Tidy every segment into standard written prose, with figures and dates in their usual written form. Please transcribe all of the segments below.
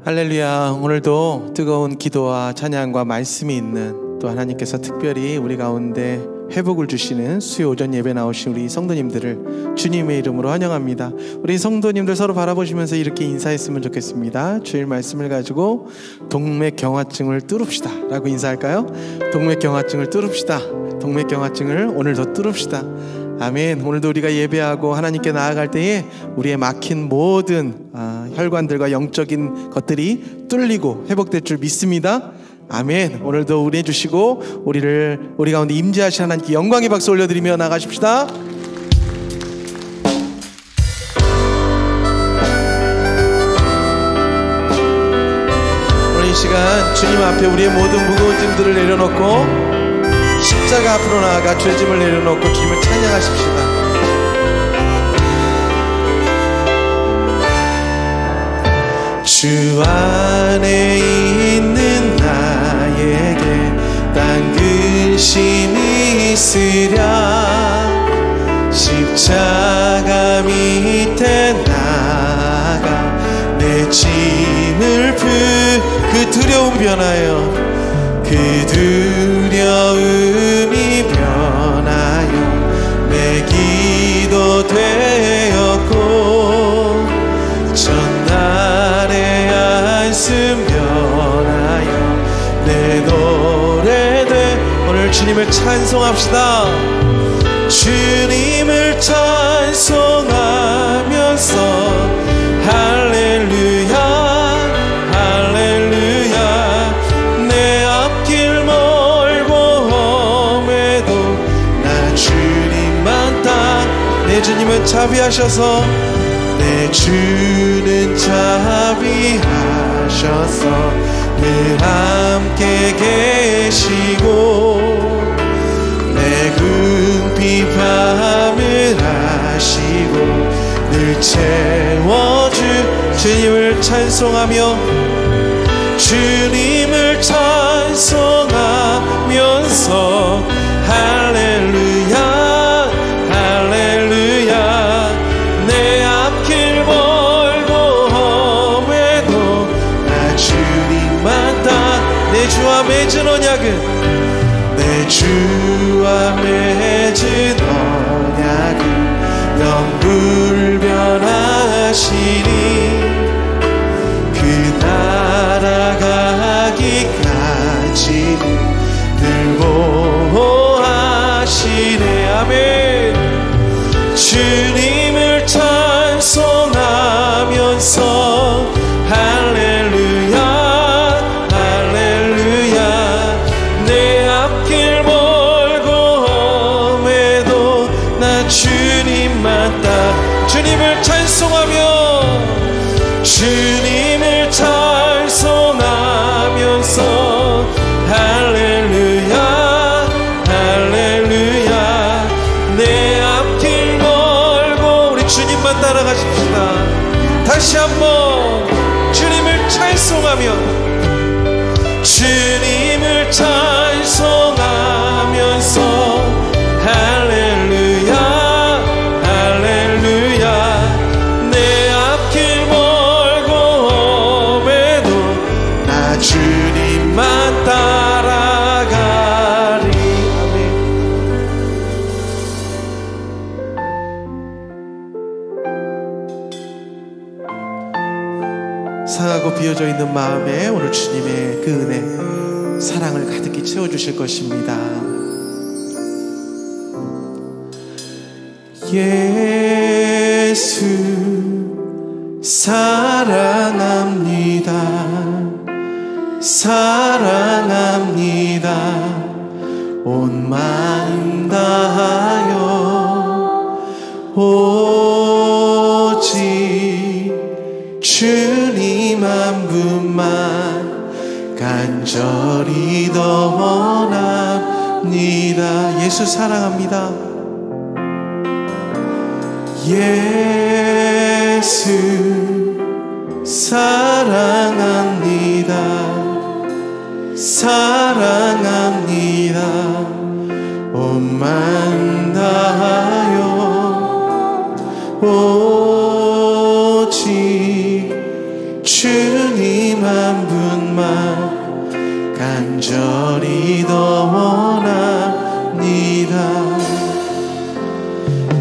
할렐루야. 오늘도 뜨거운 기도와 찬양과 말씀이 있는, 또 하나님께서 특별히 우리 가운데 회복을 주시는 수요 오전 예배 나오신 우리 성도님들을 주님의 이름으로 환영합니다. 우리 성도님들 서로 바라보시면서 이렇게 인사했으면 좋겠습니다. 주일 말씀을 가지고 동맥경화증을 뚫읍시다 라고 인사할까요? 동맥경화증을 뚫읍시다. 동맥경화증을 오늘도 뚫읍시다. 아멘. 오늘도 우리가 예배하고 하나님께 나아갈 때에 우리의 막힌 모든 혈관들과 영적인 것들이 뚫리고 회복될 줄 믿습니다. 아멘. 오늘도 은혜 주시고 우리 가운데 임재하신 하나님께 영광의 박수 올려드리며 나가십시다. 오늘 이 시간 주님 앞에 우리의 모든 무거운 짐들을 내려놓고 십자가 앞으로 나아가 죄 짐을 내려놓고 주님을 찬양하십시다. 주 안에 있는 나에게 딴 근심이 있으랴. 십자가 밑에 나가 내 짐을 그 두려움 변하여, 그 두려움이 변하여 내 기도 되었고, 전날의 안씀 변하여 내 노래 돼. 오늘 주님을 찬송합시다. 주님을 찬송하면서 할렐루야 할렐루야. 내 앞길 멀고 험해도 나 주님만 딱. 내 주님은 자비하셔서, 내 주는 자비하셔서 늘 함께 계시고, 내 궁핍 밤을 하시고 늘 채워주. 주님을 찬송하며, 주님을 찬송하면서 할렐루야 할렐루야. 내 앞길 멀고 험해도 나 주님만 다. 내 주와 맺은 언약은, 내 주와 맺은 언약은 영불변하시니, 그 날아가기까지는 늘 보호하시네. 아멘. 주님을 찬송하면서 할렐루야 할렐루야. 내 앞길 멀고 험해도 나 주님만 딱. 주님을 찬송하며, 주님을 찬송하면서 할렐루야 할렐루야. 내 앞길 멀고. 우리 주님만 따라가십시다. 다시 한번 주님을 찬송하며, 주님을 찬송하면서 할렐루야 할렐루야. 내 앞길 멀고 험해도 나 주님만 따라가리. 상하고 비어져 있는 마음에 오늘 주님의 그 은혜, 사랑을 가득히 채워주실 것입니다. 예수 사랑합니다 사랑합니다. 온 마음 다하여 오직 주님 한 분만 간절히 더 원합니다. 예수 사랑합니다. 예수 사랑합니다 사랑합니다. 온 마음 다하여 오직 주님 한 분만 간절히 더 원합니다.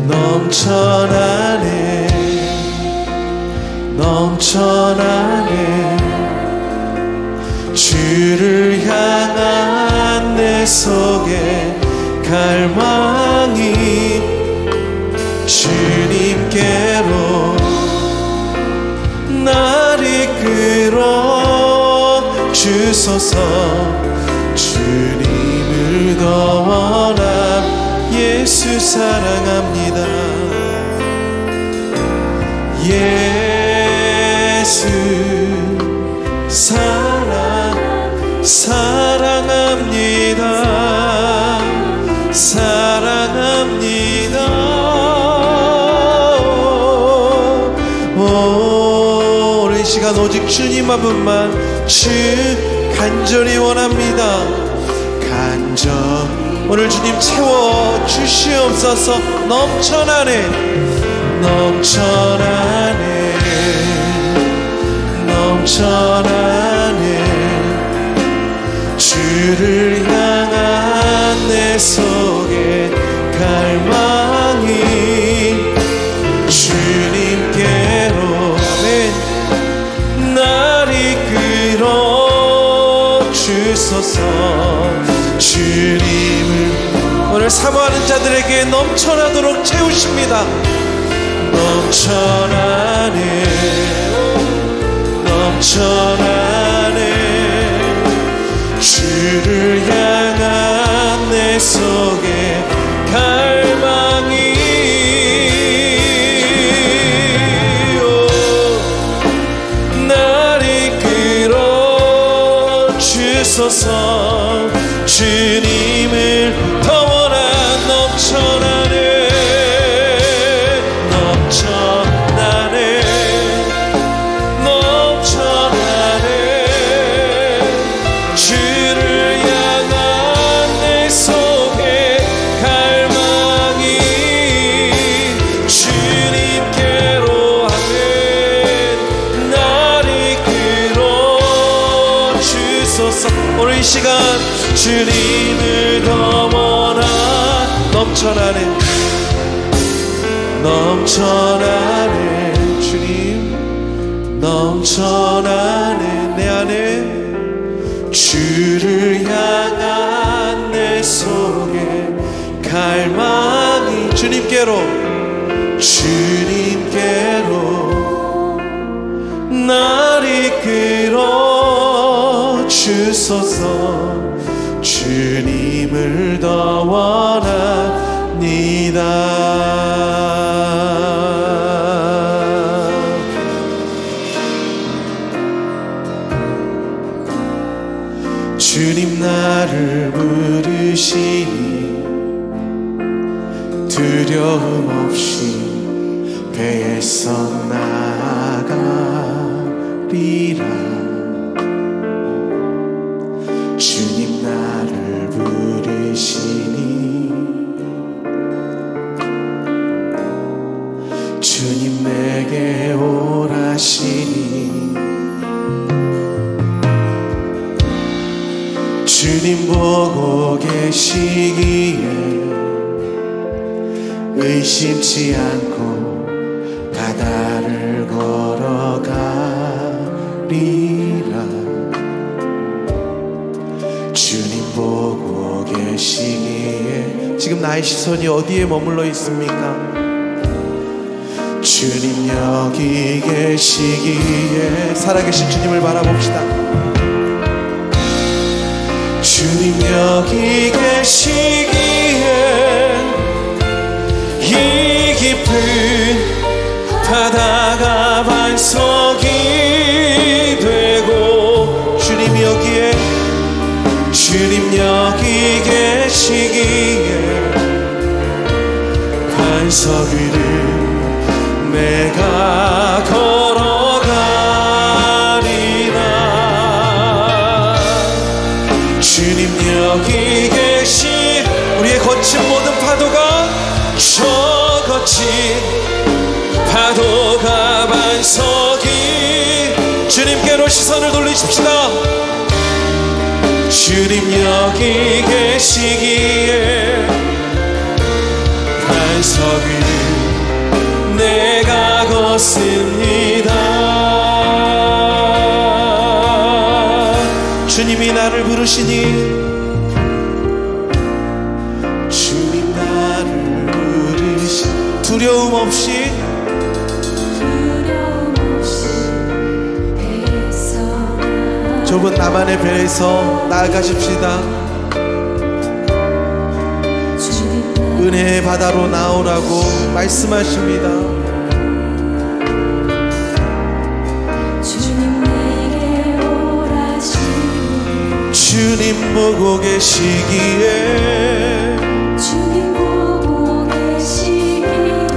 넘쳐나네 넘쳐나네 주를 향한 내 속에 갈망이 주님께로 날 이끌어 주소서. 주님을 더 원함 예수 사랑합니다. 예수 사랑합니다. 사랑합니다. 오랜 시간 오직 주님 한 분만 간절히 원합니다. 오늘 주님 채워 주시옵소서. 넘쳐나네 넘쳐나네 넘쳐나네 주를 향한 내 속에 갈망이 주님께로 날 이끌어 주소서. 주님을 오늘 사모하는 자들에게 넘쳐나도록 채우십니다. 넘쳐나네 넘쳐나네 주를 향한 내 속에 갈망이 날 이끌어 주소서. 주님을 더 원한 넘쳐나네 넘쳐나네 넘쳐나네 주를 향한 내 속에 갈망이 주님께로 하는 날 이끌어 주소서. 오늘 이 시간 주님을 더 원하 넘쳐나네 넘쳐나네 주님 넘쳐나네 내 안에 주를 향한 내 속에 갈망이 주님께로 날 이끌어 주소서. 주님을 더 원합니다. 주님 나를 부르시니 두려움 없이 배에서 나가리라. 주님 나를 부르시니 주님 내게 오라시니 주님 보고 계시기에 의심치 않고 바다를 걸어가리라. 주님 보고 계시기에 지금 나의 시선이 어디에 머물러 있습니까? 주님 여기 계시기에 살아계신 주님을 바라봅시다. 주님 여기 계시기에 이 깊은 바다가 반석이 되고 주님 여기에 주님 여기 계시기에 반석 위를 내가 걸어가리라. 주님 여기 계신 우리의 거친 모든 파도가 저 거친 파도가 반석이 주님께로 시선을 돌리십시다. 주님 여기 계시기에 반석 위를 내가 걷습니다. 주님이 나를 부르시니 주님 나를 부르시 두려움 없이 좁은 나만의 배에서 나아가십시다. 은혜의 바다로 나오라고 말씀하십니다. 주님 보고 계시기에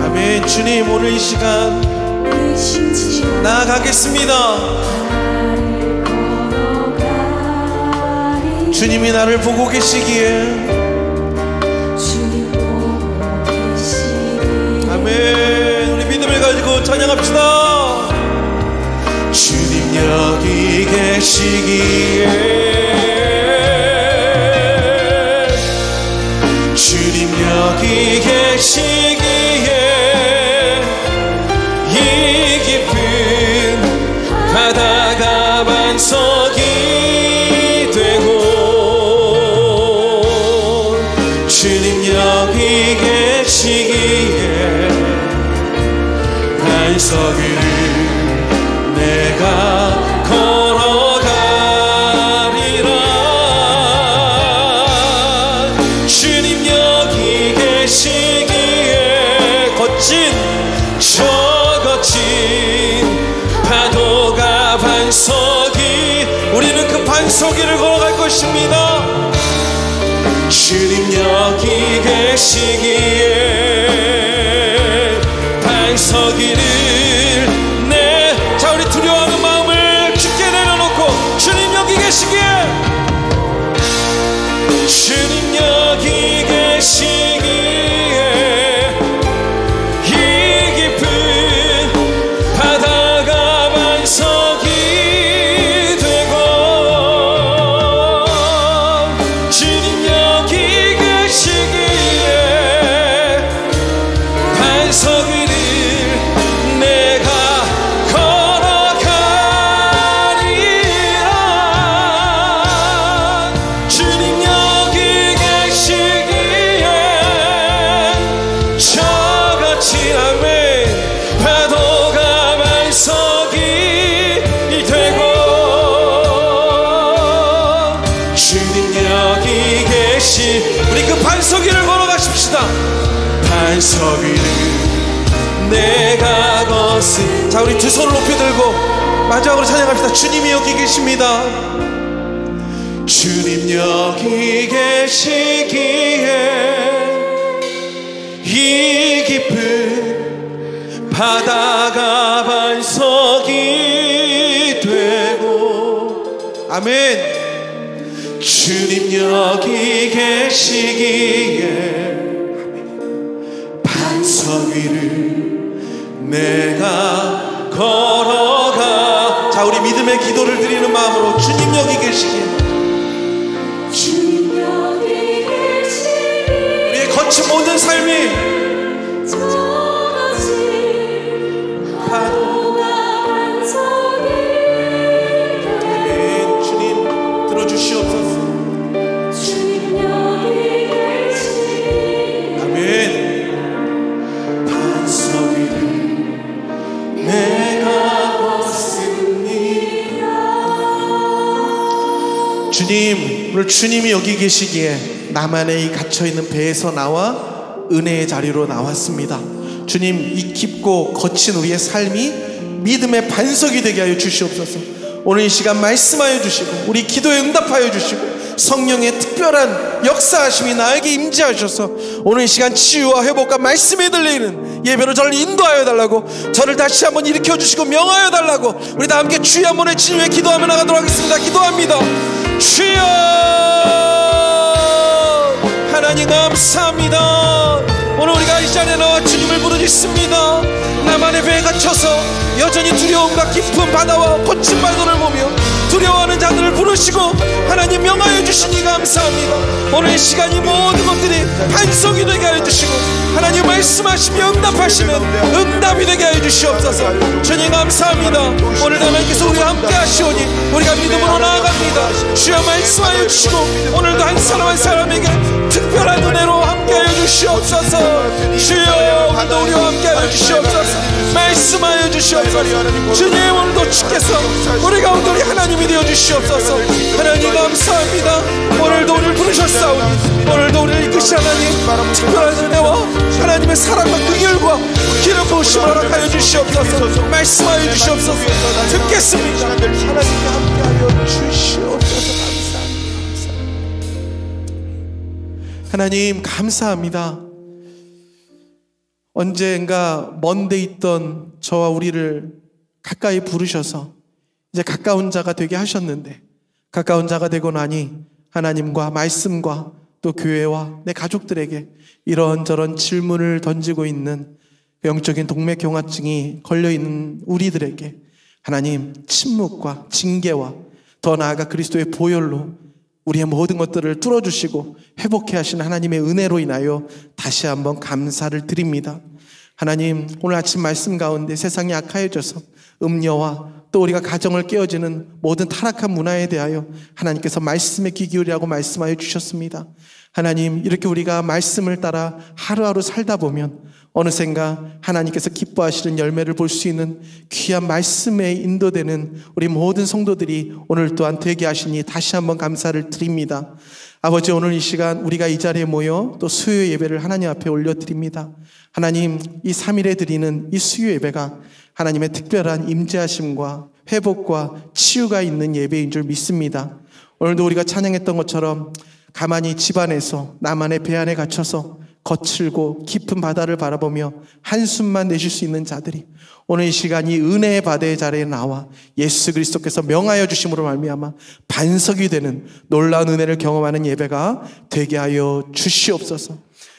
아멘. 주님 오늘 이 시간 나아가겠습니다. 주님이 나를 보고 계시기에 아멘. 우리 믿음을 가지고 찬양합시다. 주님 여기 계시기에 주님 여기 계시기에 이 깊은 바다가 반석이 되고 주님 여기 계시기에 반석 위를 내가 걸어가리라. 주님 여기 계시기에 저 거친 파도가 반석이 우리는 그 반석 위를 걸어갈 것입니다. 주님 여기 계시기에 반석 위를 자 우리 두려워하는 마음을 주께 내려놓고 주님 여기 계시기에 주님 여기 계시기에 이 깊은 바다가 반석이 되고 주님 여기 계시기에 반석 위를 내가 걸어가리라. 주님 여기 계시기에 저같이 아멘 파도가 반석이 되고 주님 여기 계시 우리 그 반석 위를 걸어가십시다. 반석 위를 내가 걷은 자 우리 두 손을 높이 들고 마지막으로 찬양합시다. 주님이 여기 계십니다. 주님 여기 계시기에 이 깊은 바다가 반석이 되고 아멘. 주님 여기 계시기에 반석 위를 내가 걸어가 자 우리 믿음의 기도를 드리는 마음으로 주님 여기 계시기에 주님 여기 계시기에 우리의 거친 모든 삶이 파도가 반석이 아멘. 주님 들어주시옵소서. 주님 여기 계시기에 아멘. 반석 위를 내가 걷습니다. 주님 오늘 주님이 여기 계시기에 나만의 이 갇혀있는 배에서 나와 은혜의 자리로 나왔습니다. 주님 이 깊고 거친 우리의 삶이 믿음의 반석이 되게 하여 주시옵소서. 오늘 이 시간 말씀하여 주시고 우리 기도에 응답하여 주시고 성령의 특별한 역사하심이 나에게 임재하셔서 오늘 이 시간 치유와 회복과 말씀이 들리는 예배로 저를 인도하여 달라고 저를 다시 한번 일으켜 주시고 명하여 달라고 우리 다 함께 주여 한번 외치며 기도하며 나가도록 하겠습니다. 기도합니다. 주여 하나님 감사합니다. 오늘 우리가 이 자리에 나와 주님을 부르짖습니다. 나만의 배에 갇혀서 여전히 두려움과 깊은 바다와 거친 말들을 보며 두려워하는 자들을 부르시고 하나님 명하여 주시니 감사합니다. 오늘 이 시간 이 모든 것들이 반석이 되게 하여 주시고 하나님 말씀하시며 응답하시는 응답이 되게 하여 주시옵소서. 주님 감사합니다. 오늘 하나님께서 우리와 함께 하시오니 우리가 믿음으로 나아갑니다. 주여 말씀하여 주시고 오늘도 한 사람 한 사람에게 특별한 은혜로 함께 하여 주시옵소서. 주여 오늘도 우리와 함께 하여 주시옵소서. 말씀하여 주시옵소서. 주님 오늘도 주께서 우리 가운데 우리 하나님이 되어 주시옵소서. 하나님 감사합니다. 오늘도 우리를 부르셨사오니 오늘도 우리를 이끄시 하나님 특별한 은혜와 하나님의 사랑과 긍휼과 기름 부으심을 허락하여 주시옵소서. 말씀하여 주시옵소서. 듣겠습니다. 하나님께 함께하여 주시옵소서. 하나님 감사합니다. 언젠가 먼데 있던 저와 우리를 가까이 부르셔서 이제 가까운 자가 되게 하셨는데 가까운 자가 되고 나니 하나님과 말씀과 또 교회와 내 가족들에게 이런저런 질문을 던지고 있는 영적인 동맥경화증이 걸려있는 우리들에게 하나님 침묵과 징계와 더 나아가 그리스도의 보혈로 우리의 모든 것들을 뚫어주시고 회복해 하신 하나님의 은혜로 인하여 다시 한번 감사를 드립니다. 하나님 오늘 아침 말씀 가운데 세상이 악하여져서 음녀와 또 우리가 가정을 깨어지는 모든 타락한 문화에 대하여 하나님께서 말씀에 귀 기울이라고 말씀하여 주셨습니다. 하나님 이렇게 우리가 말씀을 따라 하루하루 살다 보면 어느샌가 하나님께서 기뻐하시는 열매를 볼 수 있는 귀한 말씀에 인도되는 우리 모든 성도들이 오늘 또한 되게 하시니 다시 한번 감사를 드립니다. 아버지 오늘 이 시간 우리가 이 자리에 모여 또 수요 예배를 하나님 앞에 올려드립니다. 하나님 이 3일에 드리는 이 수요 예배가 하나님의 특별한 임재하심과 회복과 치유가 있는 예배인 줄 믿습니다. 오늘도 우리가 찬양했던 것처럼 가만히 집안에서 나만의 배 안에 갇혀서 거칠고 깊은 바다를 바라보며 한숨만 내쉴 수 있는 자들이 오늘 이 시간 이 은혜의 바다의 자리에 나와 예수 그리스도께서 명하여 주심으로 말미암아 반석이 되는 놀라운 은혜를 경험하는 예배가 되게 하여 주시옵소서.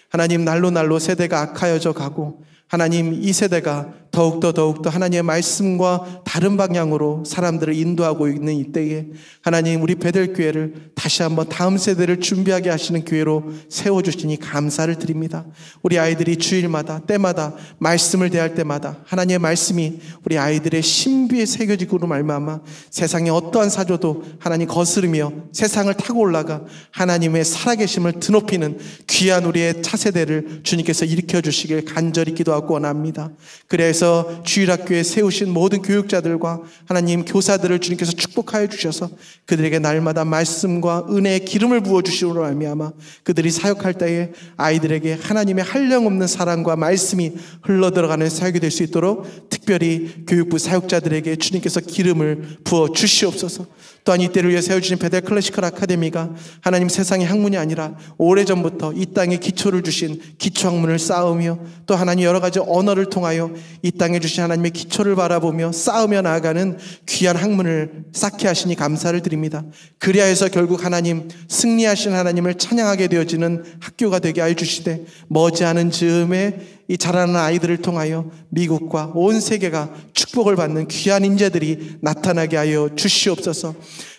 하나님 날로 세대가 악하여져 가고 하나님 이 세대가 더욱더 하나님의 말씀과 다른 방향으로 사람들을 인도하고 있는 이때에 하나님 우리 베델교회를 다시 한번 다음 세대를 준비하게 하시는 교회로 세워주시니 감사를 드립니다. 우리 아이들이 주일마다 때마다 말씀을 대할 때마다 하나님의 말씀이 우리 아이들의 신비에 새겨지고로 말미암아 세상의 어떠한 사조도 하나님 거스르며 세상을 타고 올라가 하나님의 살아계심을 드높이는 귀한 우리의 차세대를 주님께서 일으켜주시길 간절히 기도하고 원합니다. 그래서 주일학교에 세우신 모든 교육자들과 하나님 교사들을 주님께서 축복하여 주셔서 그들에게 날마다 말씀과 은혜의 기름을 부어주시므로 말미암아 그들이 사역할 때에 아이들에게 하나님의 한량없는 사랑과 말씀이 흘러들어가는 사역이 될 수 있도록 특별히 교육부 사역자들에게 주님께서 기름을 부어 주시옵소서. 또한 이때를 위해 세워주신 베델 클래시컬 아카데미가 하나님 세상의 학문이 아니라 오래전부터 이 땅에 기초를 주신 기초학문을 쌓으며 또 하나님 여러 가지 언어를 통하여 이 땅에 주신 하나님의 기초를 바라보며 쌓으며 나아가는 귀한 학문을 쌓게 하시니 감사를 드립니다. 그리하여서 결국 하나님 승리하신 하나님을 찬양하게 되어지는 학교가 되게 하여 주시되 머지않은 즈음에 이 자라는 아이들을 통하여 미국과 온 세계가 축복을 받는 귀한 인재들이 나타나게 하여 주시옵소서.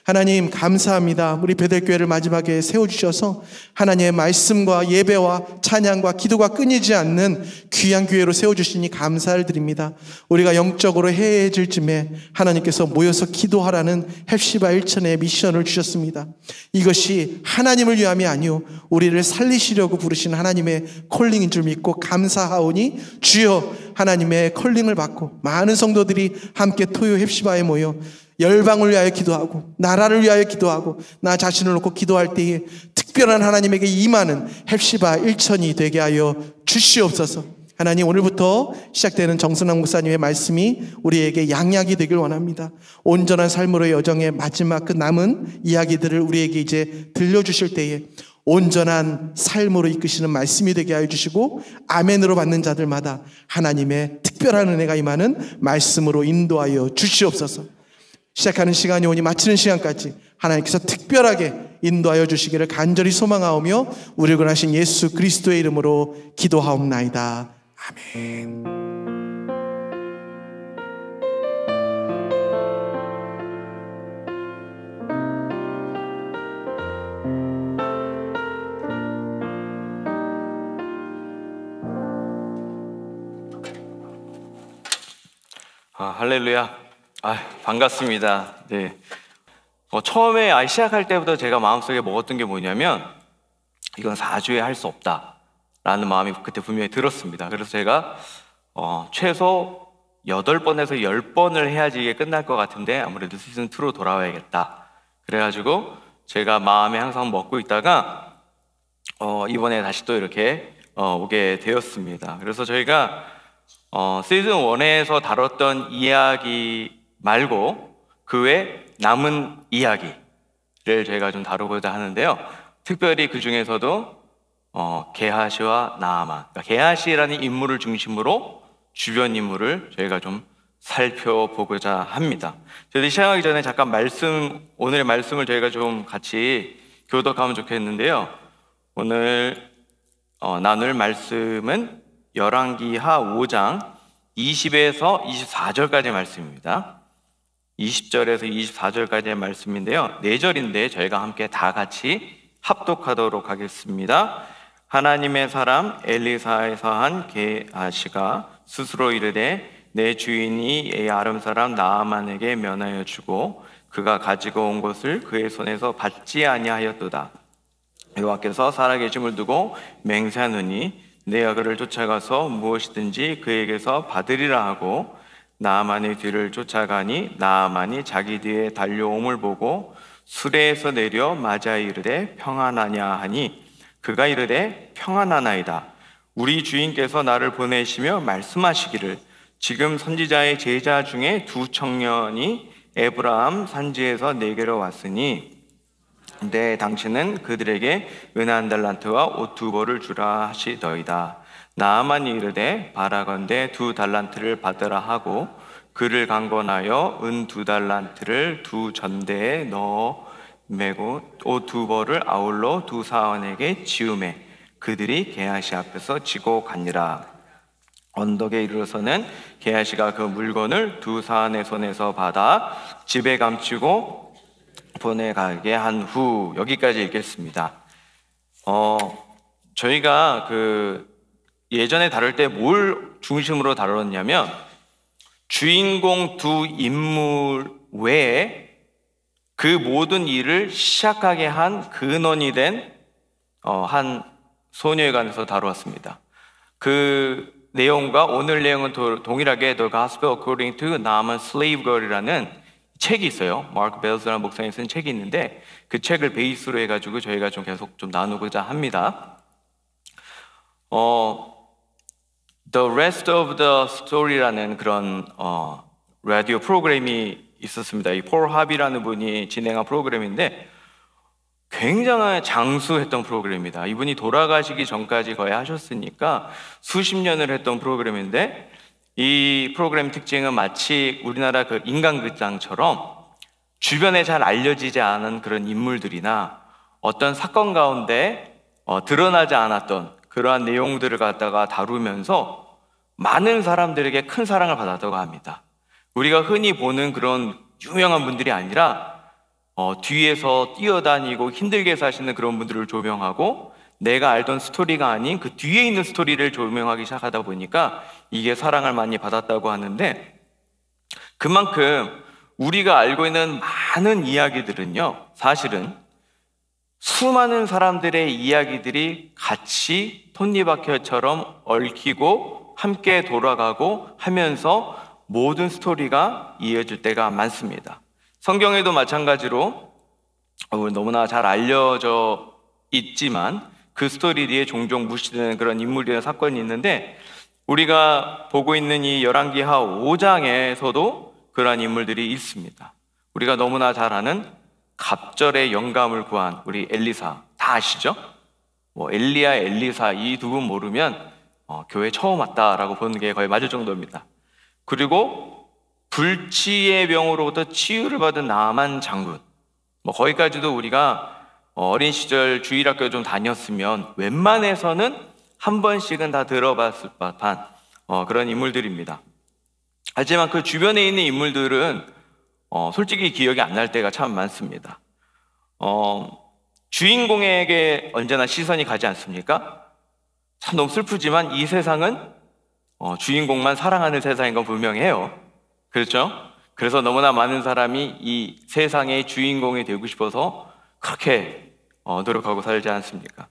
하나님 감사합니다. 우리 베델교회를 마지막에 세워주셔서 하나님의 말씀과 예배와 찬양과 기도가 끊이지 않는 귀한 교회로 세워주시니 감사를 드립니다. 우리가 영적으로 해해질 쯤에 하나님께서 모여서 기도하라는 헵시바 1천의 미션을 주셨습니다. 이것이 하나님을 위함이 아니오 우리를 살리시려고 부르신 하나님의 콜링인 줄 믿고 감사하오니 주여 하나님의 콜링을 받고 많은 성도들이 함께 토요 헵시바에 모여 열방을 위하여 기도하고 나라를 위하여 기도하고 나 자신을 놓고 기도할 때에 특별한 하나님에게 임하는 헵시바 1천이 되게 하여 주시옵소서. 하나님 오늘부터 시작되는 정순학 목사님의 말씀이 우리에게 양약이 되길 원합니다. 온전한 삶으로의 여정의 마지막 그 남은 이야기들을 우리에게 이제 들려주실 때에 온전한 삶으로 이끄시는 말씀이 되게 하여 주시고 아멘으로 받는 자들마다 하나님의 특별한 은혜가 임하는 말씀으로 인도하여 주시옵소서. 시작하는 시간이 오니 마치는 시간까지 하나님께서 특별하게 인도하여 주시기를 간절히 소망하오며 우리를 구원하신 예수 그리스도의 이름으로 기도하옵나이다. 아멘. 할렐루야. 반갑습니다. 네. 처음에 시작할 때부터 제가 마음속에 먹었던 게 뭐냐면 이건 4주에 할 수 없다라는 마음이 그때 분명히 들었습니다. 그래서 제가 최소 8번에서 10번을 해야지 이게 끝날 것 같은데 아무래도 시즌2로 돌아와야겠다. 그래가지고 제가 마음에 항상 먹고 있다가 이번에 다시 또 이렇게 오게 되었습니다. 그래서 저희가 시즌 1에서 다뤘던 이야기 말고 그 외 남은 이야기를 저희가 좀 다루고자 하는데요. 특별히 그 중에서도 게하시와 나아만, 그러니까 게하시라는 인물을 중심으로 주변 인물을 저희가 좀 살펴보고자 합니다. 저희들이 시작하기 전에 잠깐 오늘의 말씀을 저희가 좀 같이 교독하면 좋겠는데요. 오늘 나눌 말씀은 열왕기하 5장 20에서 24절까지의 말씀입니다. 20절에서 24절까지의 말씀인데요. 4절인데 저희가 함께 다 같이 합독하도록 하겠습니다. 하나님의 사람 엘리사에서 한 게하시가 스스로 이르되 내 주인이 이 아람 사람 나아만에게 면하여 주고 그가 가지고 온 것을 그의 손에서 받지 아니하였도다. 여호와께서 살아계심을 두고 맹세하노니 내가 그를 쫓아가서 무엇이든지 그에게서 받으리라 하고 나아만의 뒤를 쫓아가니 나아만이 자기 뒤에 달려옴을 보고 수레에서 내려 맞아 이르되 평안하냐 하니 그가 이르되 평안하나이다. 우리 주인께서 나를 보내시며 말씀하시기를 지금 선지자의 제자 중에 2 청년이 에브라함 산지에서 내게로 왔으니 당신은 그들에게 은 1달란트와 옷 2벌을 주라 하시더이다. 나아만이 이르되 바라건대 2달란트를 받으라 하고 그를 강권하여 은 2달란트를 2 전대에 넣어 매고 옷 2벌을 아울러 2 사원에게 지우매 그들이 게하시 앞에서 지고 가니라. 언덕에 이르러서는 게하시가 그 물건을 2 사원의 손에서 받아 집에 감추고 보내가게 한 후. 여기까지 읽겠습니다. 저희가 예전에 다룰 때 뭘 중심으로 다뤘냐면 주인공 2 인물 외에 그 모든 일을 시작하게 한 근원이 된 한 소녀에 관해서 다루었습니다. 그 내용과 오늘 내용은 동일하게 The Gospel According to Naaman Slave Girl이라는 책이 있어요. 마크 벨스라는 목사님이 쓴 책이 있는데 그 책을 베이스로 해가지고 저희가 좀 계속 좀 나누고자 합니다. The Rest of the Story라는 그런 라디오 프로그램이 있었습니다. 이 폴 하비라는 분이 진행한 프로그램인데 굉장히 장수했던 프로그램입니다. 이분이 돌아가시기 전까지 거의 하셨으니까 수십 년을 했던 프로그램인데 이 프로그램 특징은 마치 우리나라 그 인간극장처럼 주변에 잘 알려지지 않은 그런 인물들이나 어떤 사건 가운데 드러나지 않았던 그러한 내용들을 갖다가 다루면서 많은 사람들에게 큰 사랑을 받았다고 합니다. 우리가 흔히 보는 그런 유명한 분들이 아니라 뒤에서 뛰어다니고 힘들게 사시는 그런 분들을 조명하고 내가 알던 스토리가 아닌 그 뒤에 있는 스토리를 조명하기 시작하다 보니까 이게 사랑을 많이 받았다고 하는데 그만큼 우리가 알고 있는 많은 이야기들은요 사실은 수많은 사람들의 이야기들이 같이 톱니바퀴처럼 얽히고 함께 돌아가고 하면서 모든 스토리가 이어질 때가 많습니다. 성경에도 마찬가지로 너무나 잘 알려져 있지만 그 스토리 뒤에 종종 무시되는 그런 인물들의 사건이 있는데 우리가 보고 있는 이 열왕기하 5장에서도 그러한 인물들이 있습니다. 우리가 너무나 잘 아는 갑절의 영감을 구한 우리 엘리사 다 아시죠? 엘리야, 엘리사 이 두 분 모르면 교회 처음 왔다라고 보는 게 거의 맞을 정도입니다. 그리고 불치의 병으로부터 치유를 받은 나아만 장군 뭐 거기까지도 우리가 어린 시절 주일학교 좀 다녔으면 웬만해서는 한 번씩은 다 들어봤을 법한 그런 인물들입니다. 하지만 그 주변에 있는 인물들은 솔직히 기억이 안 날 때가 참 많습니다. 주인공에게 언제나 시선이 가지 않습니까? 참 너무 슬프지만 이 세상은 주인공만 사랑하는 세상인 건 분명해요. 그렇죠? 그래서 너무나 많은 사람이 이 세상의 주인공이 되고 싶어서 그렇게 노력하고 살지 않습니까?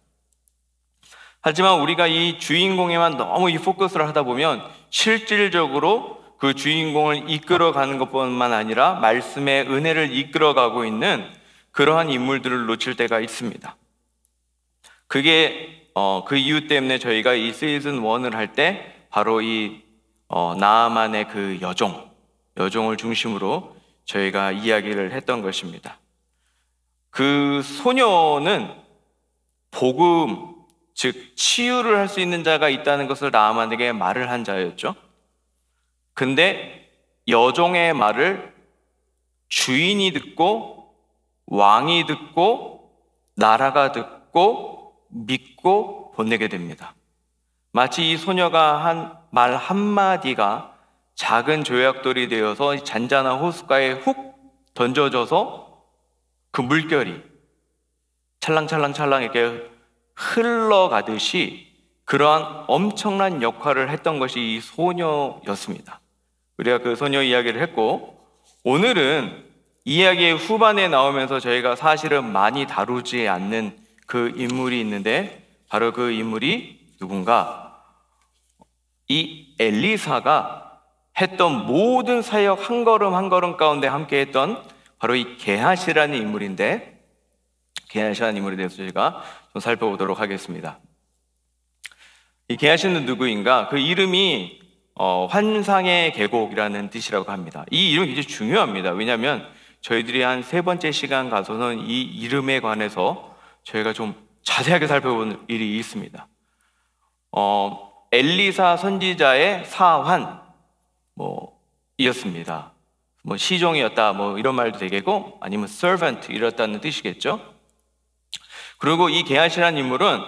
하지만 우리가 이 주인공에만 너무 이 포커스를 하다 보면 실질적으로 그 주인공을 이끌어가는 것뿐만 아니라 말씀의 은혜를 이끌어가고 있는 그러한 인물들을 놓칠 때가 있습니다. 그게 그 이유 때문에 저희가 이 시즌 1을 할 때 바로 이 나아만의 그 여종을 중심으로 저희가 이야기를 했던 것입니다. 그 소녀는 복음, 즉 치유를 할 수 있는 자가 있다는 것을 나아만에게 말을 한 자였죠. 근데 여종의 말을 주인이 듣고 왕이 듣고 나라가 듣고 믿고 보내게 됩니다. 마치 이 소녀가 한 말 한마디가 작은 조약돌이 되어서 잔잔한 호숫가에 훅 던져져서 그 물결이 찰랑찰랑찰랑 이렇게 흘러가듯이 그러한 엄청난 역할을 했던 것이 이 소녀였습니다. 우리가 그 소녀 이야기를 했고, 오늘은 이야기의 후반에 나오면서 저희가 사실은 많이 다루지 않는 그 인물이 있는데, 바로 그 인물이 누군가? 이 엘리사가 했던 모든 사역 한 걸음 한 걸음 가운데 함께 했던 바로 이 게하시라는 인물인데, 게하시라는 인물에 대해서 저희가 좀 살펴보도록 하겠습니다. 이 게하시는 누구인가? 그 이름이 환상의 계곡이라는 뜻이라고 합니다. 이 이름이 굉장히 중요합니다. 왜냐하면 저희들이 한 3번째 시간 가서는 이 이름에 관해서 저희가 좀 자세하게 살펴보는 일이 있습니다. 엘리사 선지자의 사환 이었습니다. 시종이었다 이런 말도 되겠고, 아니면 servant 이랬다는 뜻이겠죠. 그리고 이 게하시라는 인물은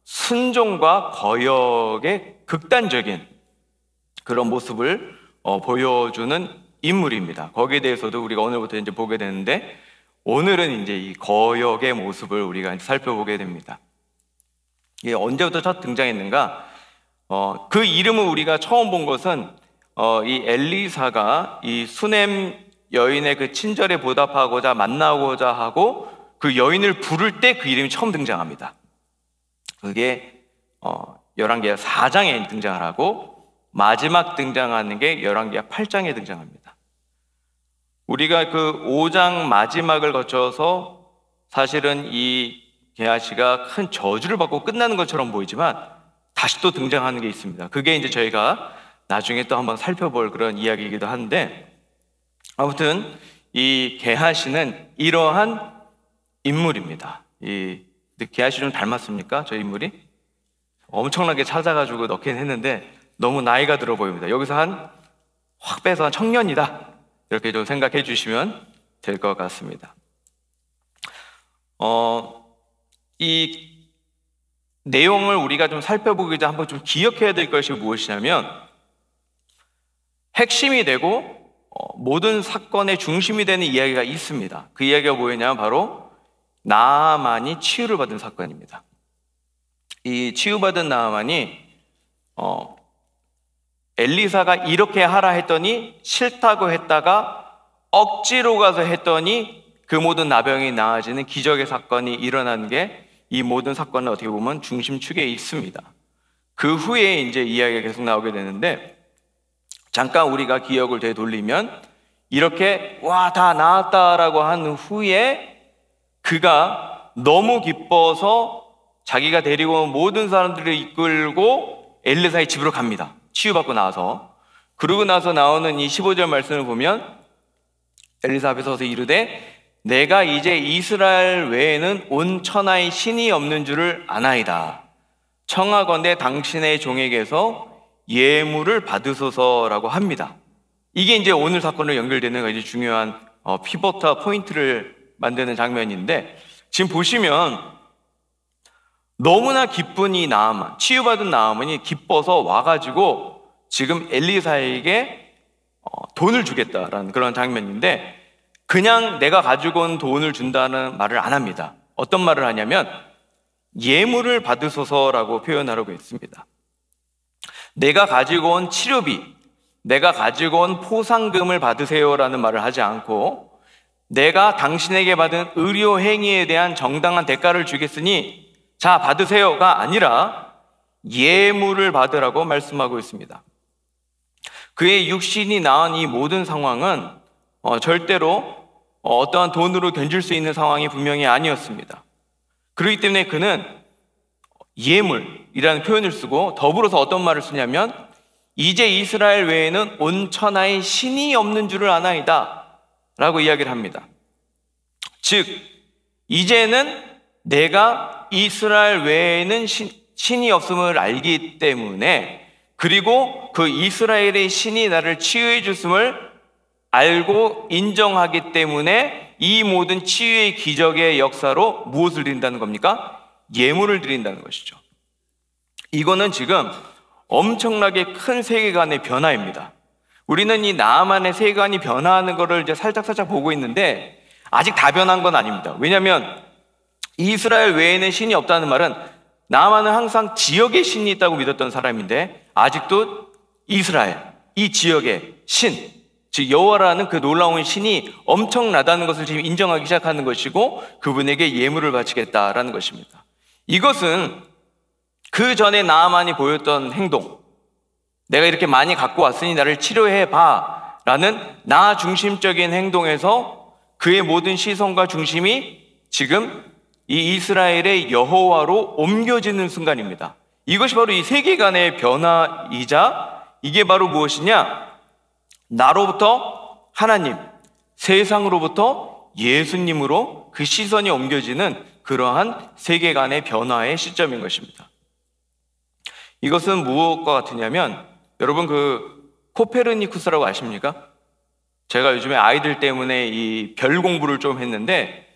순종과 거역의 극단적인 그런 모습을 보여주는 인물입니다. 거기에 대해서도 우리가 오늘부터 이제 보게 되는데, 오늘은 이제 이 거역의 모습을 우리가 살펴보게 됩니다. 이게 언제부터 첫 등장했는가? 그 이름을 우리가 처음 본 것은 이 엘리사가 이 수넴 여인의 그 친절에 보답하고자 만나고자 하고 그 여인을 부를 때 그 이름이 처음 등장합니다. 그게 열왕기하 4장에 등장을 하고, 마지막 등장하는 게 열왕기하 8장에 등장합니다. 우리가 그 5장 마지막을 거쳐서 사실은 이 게하시가 큰 저주를 받고 끝나는 것처럼 보이지만 다시 또 등장하는 게 있습니다. 그게 이제 저희가 나중에 또 한번 살펴볼 그런 이야기이기도 한데, 아무튼 이 게하시는 이러한 인물입니다. 게하시 좀 닮았습니까? 저 인물이? 엄청나게 찾아가지고 넣긴 했는데 너무 나이가 들어 보입니다. 여기서 확 빼서 한 청년이다, 이렇게 좀 생각해 주시면 될 것 같습니다. 이 내용을 우리가 좀 살펴보기 전에 한번 좀 기억해야 될 것이 무엇이냐면, 핵심이 되고 모든 사건의 중심이 되는 이야기가 있습니다. 그 이야기가 뭐였냐면 바로 나아만이 치유를 받은 사건입니다. 이 치유받은 나아만이 엘리사가 이렇게 하라 했더니 싫다고 했다가 억지로 가서 했더니 그 모든 나병이 나아지는 기적의 사건이 일어나는 게 이 모든 사건은 어떻게 보면 중심축에 있습니다. 그 후에 이제 이야기가 계속 나오게 되는데, 잠깐 우리가 기억을 되돌리면 이렇게 다 나았다라고 한 후에 그가 너무 기뻐서 자기가 데리고 온 모든 사람들을 이끌고 엘리사의 집으로 갑니다. 치유받고 나서. 그러고 나서 나오는 이 15절 말씀을 보면 엘리사 앞에 서서 이르되 내가 이제 이스라엘 외에는 온 천하의 신이 없는 줄을 아나이다. 청하건대 당신의 종에게서 예물을 받으소서라고 합니다. 이게 이제 오늘 사건으로 연결되는 아주 중요한 피보터 포인트를 만드는 장면인데, 지금 보시면 너무나 기쁜 이 나아만, 치유받은 나아만이 기뻐서 와가지고 지금 엘리사에게 돈을 주겠다라는 그런 장면인데, 그냥 내가 가지고 온 돈을 준다는 말을 안 합니다. 어떤 말을 하냐면 예물을 받으소서라고 표현하려고 했습니다. 내가 가지고 온 치료비, 내가 가지고 온 포상금을 받으세요라는 말을 하지 않고, 내가 당신에게 받은 의료 행위에 대한 정당한 대가를 주겠으니 자 받으세요가 아니라 예물을 받으라고 말씀하고 있습니다. 그의 육신이 낳은 이 모든 상황은 절대로 어떠한 돈으로 견줄 수 있는 상황이 분명히 아니었습니다. 그렇기 때문에 그는 예물이라는 표현을 쓰고 더불어서 어떤 말을 쓰냐면 이제 이스라엘 외에는 온 천하에 신이 없는 줄을 아나이다 라고 이야기를 합니다. 즉 이제는 내가 이스라엘 외에는 신이 없음을 알기 때문에, 그리고 그 이스라엘의 신이 나를 치유해 줬음을 알고 인정하기 때문에 이 모든 치유의 기적의 역사로 무엇을 드린다는 겁니까? 예물을 드린다는 것이죠. 이거는 지금 엄청나게 큰 세계관의 변화입니다. 우리는 이 나아만의 세계관이 변화하는 것을 이제 살짝 보고 있는데 아직 다 변한 건 아닙니다. 왜냐하면 이스라엘 외에는 신이 없다는 말은 나아만은 항상 지역의 신이 있다고 믿었던 사람인데 아직도 이스라엘, 이 지역의 신, 즉 여호와라는 그 놀라운 신이 엄청나다는 것을 지금 인정하기 시작하는 것이고 그분에게 예물을 바치겠다라는 것입니다. 이것은 그 전에 나아만이 보였던 행동, 내가 이렇게 많이 갖고 왔으니 나를 치료해봐 라는 나 중심적인 행동에서 그의 모든 시선과 중심이 지금 이 이스라엘의 여호와로 옮겨지는 순간입니다. 이것이 바로 이 세계관의 변화이자 이게 바로 무엇이냐? 나로부터 하나님, 세상으로부터 예수님으로 그 시선이 옮겨지는 그러한 세계관의 변화의 시점인 것입니다. 이것은 무엇과 같으냐면 여러분 그 코페르니쿠스라고 아십니까? 제가 요즘에 아이들 때문에 이 별 공부를 좀 했는데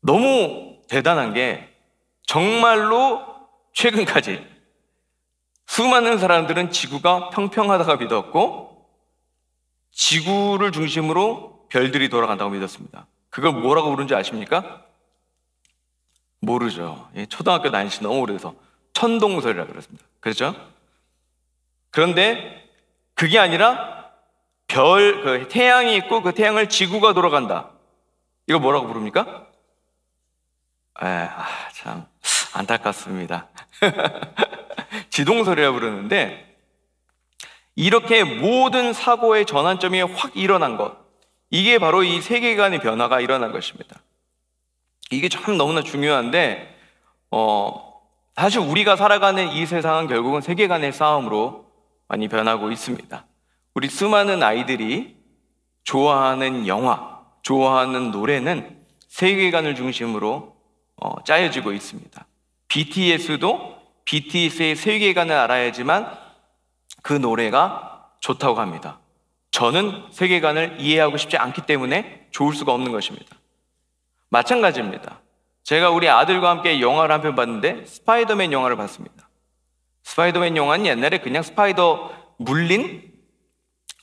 너무 대단한 게 정말로 최근까지 수많은 사람들은 지구가 평평하다가 믿었고 지구를 중심으로 별들이 돌아간다고 믿었습니다. 그걸 뭐라고 부르는지 아십니까? 모르죠. 초등학교 다닌 지 너무 오래돼서 천동설이라고 그랬습니다. 그렇죠? 그런데 그게 아니라 그 태양이 있고 그 태양을 지구가 돌아간다. 이거 뭐라고 부릅니까? 참 안타깝습니다. 지동설이라고 부르는데 이렇게 모든 사고의 전환점이 확 일어난 것, 이게 바로 이 세계관의 변화가 일어난 것입니다. 이게 참 너무나 중요한데 사실 우리가 살아가는 이 세상은 결국은 세계관의 싸움으로 많이 변하고 있습니다. 우리 수많은 아이들이 좋아하는 영화, 좋아하는 노래는 세계관을 중심으로 짜여지고 있습니다. BTS도 BTS의 세계관을 알아야지만 그 노래가 좋다고 합니다. 저는 세계관을 이해하고 싶지 않기 때문에 좋을 수가 없는 것입니다. 마찬가지입니다. 제가 우리 아들과 함께 영화를 한 편 봤는데 스파이더맨 영화를 봤습니다. 스파이더맨 영화는 옛날에 그냥 스파이더 물린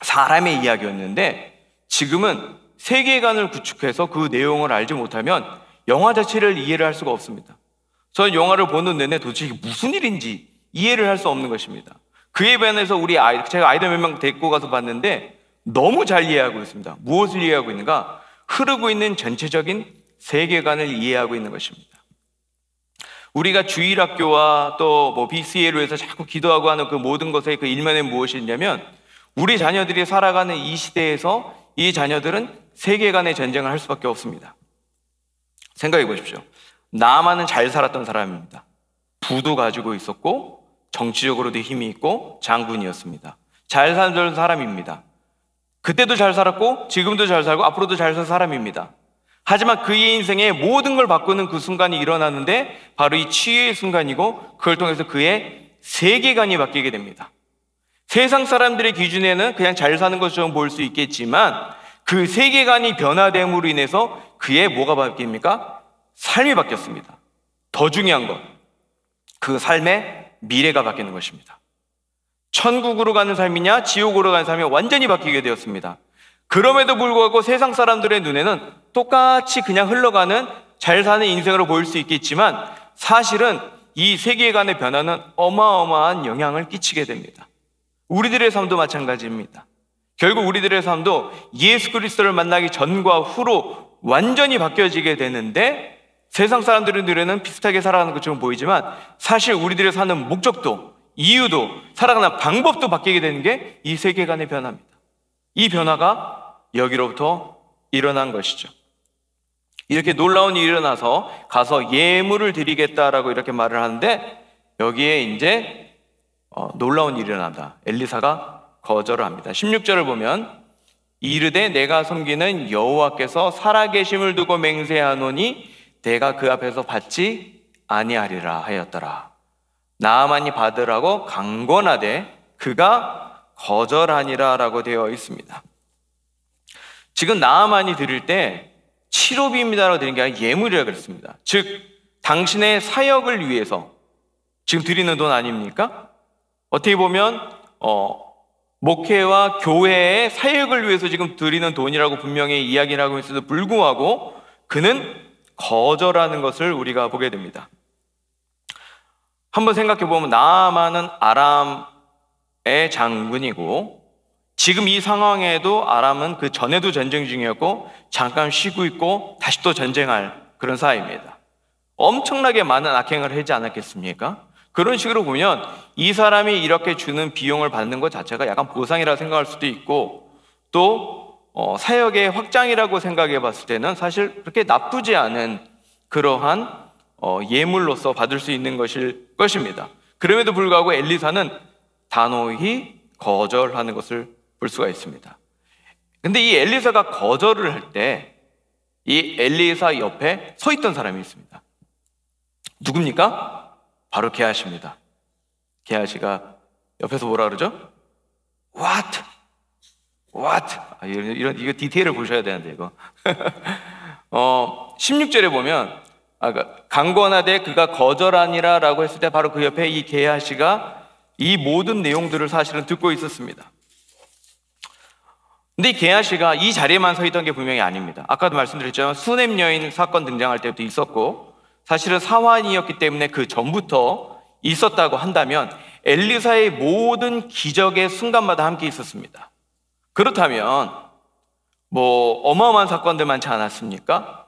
사람의 이야기였는데 지금은 세계관을 구축해서 그 내용을 알지 못하면 영화 자체를 이해를 할 수가 없습니다. 저는 영화를 보는 내내 도대체 이게 무슨 일인지 이해를 할 수 없는 것입니다. 그에 반해서 제가 아이들 몇 명 데리고 가서 봤는데 너무 잘 이해하고 있습니다. 무엇을 이해하고 있는가? 흐르고 있는 전체적인 세계관을 이해하고 있는 것입니다. 우리가 주일학교와 또 BCA로 해서 자꾸 기도하고 하는 그 모든 것의 그 일면에 무엇이 있냐면 우리 자녀들이 살아가는 이 시대에서 이 자녀들은 세계관의 전쟁을 할 수밖에 없습니다. 생각해 보십시오. 나아만은 잘 살았던 사람입니다. 부도 가지고 있었고 정치적으로도 힘이 있고 장군이었습니다. 잘 살던 사람입니다. 그때도 잘 살았고 지금도 잘 살고 앞으로도 잘 살 사람입니다. 하지만 그의 인생에 모든 걸 바꾸는 그 순간이 일어나는데 바로 이 치유의 순간이고 그걸 통해서 그의 세계관이 바뀌게 됩니다. 세상 사람들의 기준에는 그냥 잘 사는 것처럼 보일 수 있겠지만 그 세계관이 변화됨으로 인해서 그의 뭐가 바뀝니까? 삶이 바뀌었습니다. 더 중요한 건 그 삶의 미래가 바뀌는 것입니다. 천국으로 가는 삶이냐 지옥으로 가는 삶이 완전히 바뀌게 되었습니다. 그럼에도 불구하고 세상 사람들의 눈에는 똑같이 그냥 흘러가는 잘 사는 인생으로 보일 수 있겠지만 사실은 이 세계관의 변화는 어마어마한 영향을 끼치게 됩니다. 우리들의 삶도 마찬가지입니다. 결국 우리들의 삶도 예수 그리스도를 만나기 전과 후로 완전히 바뀌어지게 되는데 세상 사람들의 눈에는 비슷하게 살아가는 것처럼 보이지만 사실 우리들의 사는 목적도 이유도 살아가는 방법도 바뀌게 되는 게 이 세계관의 변화입니다. 이 변화가 여기로부터 일어난 것이죠. 이렇게 놀라운 일이 일어나서 가서 예물을 드리겠다라고 이렇게 말을 하는데 여기에 이제 놀라운 일이 일어난다. 엘리사가 거절을 합니다. 16절을 보면 이르되 내가 섬기는 여호와께서 살아계심을 두고 맹세하노니 내가 그 앞에서 받지 아니하리라 하였더라. 나아만이 받으라고 강권하되 그가 거절하니라 라고 되어 있습니다. 지금 나아만이 드릴 때 치료비입니다라고 드린 게 아니라 예물이라고 그랬습니다. 즉 당신의 사역을 위해서 지금 드리는 돈 아닙니까? 어떻게 보면 목회와 교회의 사역을 위해서 지금 드리는 돈이라고 분명히 이야기를 하고 있어도 불구하고 그는 거절하는 것을 우리가 보게 됩니다. 한번 생각해 보면 나아만은 아람의 장군이고 지금 이 상황에도 아람은 그 전에도 전쟁 중이었고 잠깐 쉬고 있고 다시 또 전쟁할 그런 사이입니다. 엄청나게 많은 악행을 하지 않았겠습니까? 그런 식으로 보면 이 사람이 이렇게 주는 비용을 받는 것 자체가 약간 보상이라 생각할 수도 있고 또 사역의 확장이라고 생각해 봤을 때는 사실 그렇게 나쁘지 않은 그러한 예물로서 받을 수 있는 것일 것입니다. 그럼에도 불구하고 엘리사는 단호히 거절하는 것을 볼 수가 있습니다. 근데 이 엘리사가 거절을 할 때 이 엘리사 옆에 서 있던 사람이 있습니다. 누굽니까? 바로 게하시입니다. 게하시가 옆에서 뭐라 그러죠? What? 이거 디테일을 보셔야 되는데 이거 16절에 보면 강권하되 그가 거절하니라 라고 했을 때 바로 그 옆에 이 게하시가 이 모든 내용들을 사실은 듣고 있었습니다. 근데 이 게하시가 이 자리에만 서 있던 게 분명히 아닙니다. 아까도 말씀드렸지만 수넴 여인 사건 등장할 때부터 있었고 사실은 사환이었기 때문에 그 전부터 있었다고 한다면 엘리사의 모든 기적의 순간마다 함께 있었습니다. 그렇다면 어마어마한 사건들 많지 않았습니까?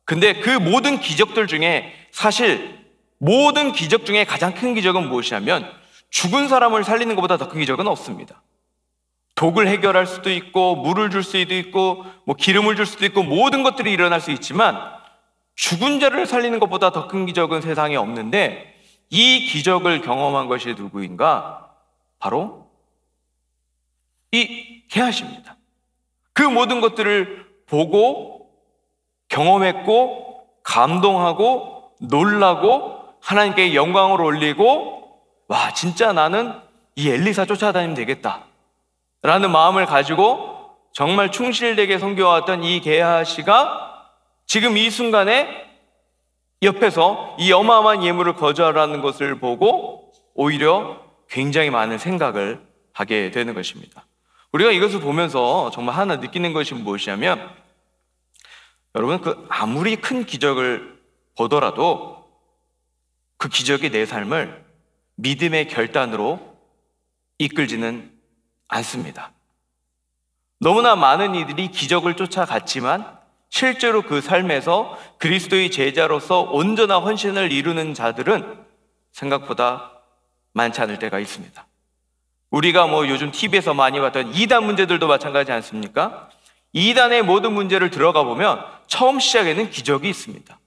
근데 그 모든 기적들 중에 사실 모든 기적 중에 가장 큰 기적은 무엇이냐면 죽은 사람을 살리는 것보다 더 큰 기적은 없습니다. 독을 해결할 수도 있고 물을 줄 수도 있고 기름을 줄 수도 있고 모든 것들이 일어날 수 있지만 죽은 자를 살리는 것보다 더 큰 기적은 세상에 없는데 이 기적을 경험한 것이 누구인가? 바로 이 게하시입니다. 그 모든 것들을 보고 경험했고 감동하고 놀라고 하나님께 영광을 올리고 와 진짜 나는 이 엘리사 쫓아다니면 되겠다 라는 마음을 가지고 정말 충실되게 섬겨왔던 이 게하시가 지금 이 순간에 옆에서 이 어마어마한 예물을 거절하는 것을 보고 오히려 굉장히 많은 생각을 하게 되는 것입니다. 우리가 이것을 보면서 정말 하나 느끼는 것이 무엇이냐면 여러분 아무리 큰 기적을 보더라도 그 기적이 내 삶을 믿음의 결단으로 이끌지는 않습니다. 너무나 많은 이들이 기적을 쫓아갔지만 실제로 그 삶에서 그리스도의 제자로서 온전한 헌신을 이루는 자들은 생각보다 많지 않을 때가 있습니다. 우리가 요즘 TV에서 많이 봤던 이단 문제들도 마찬가지 않습니까? 이단의 모든 문제를 들어가 보면 처음 시작에는 기적이 있습니다.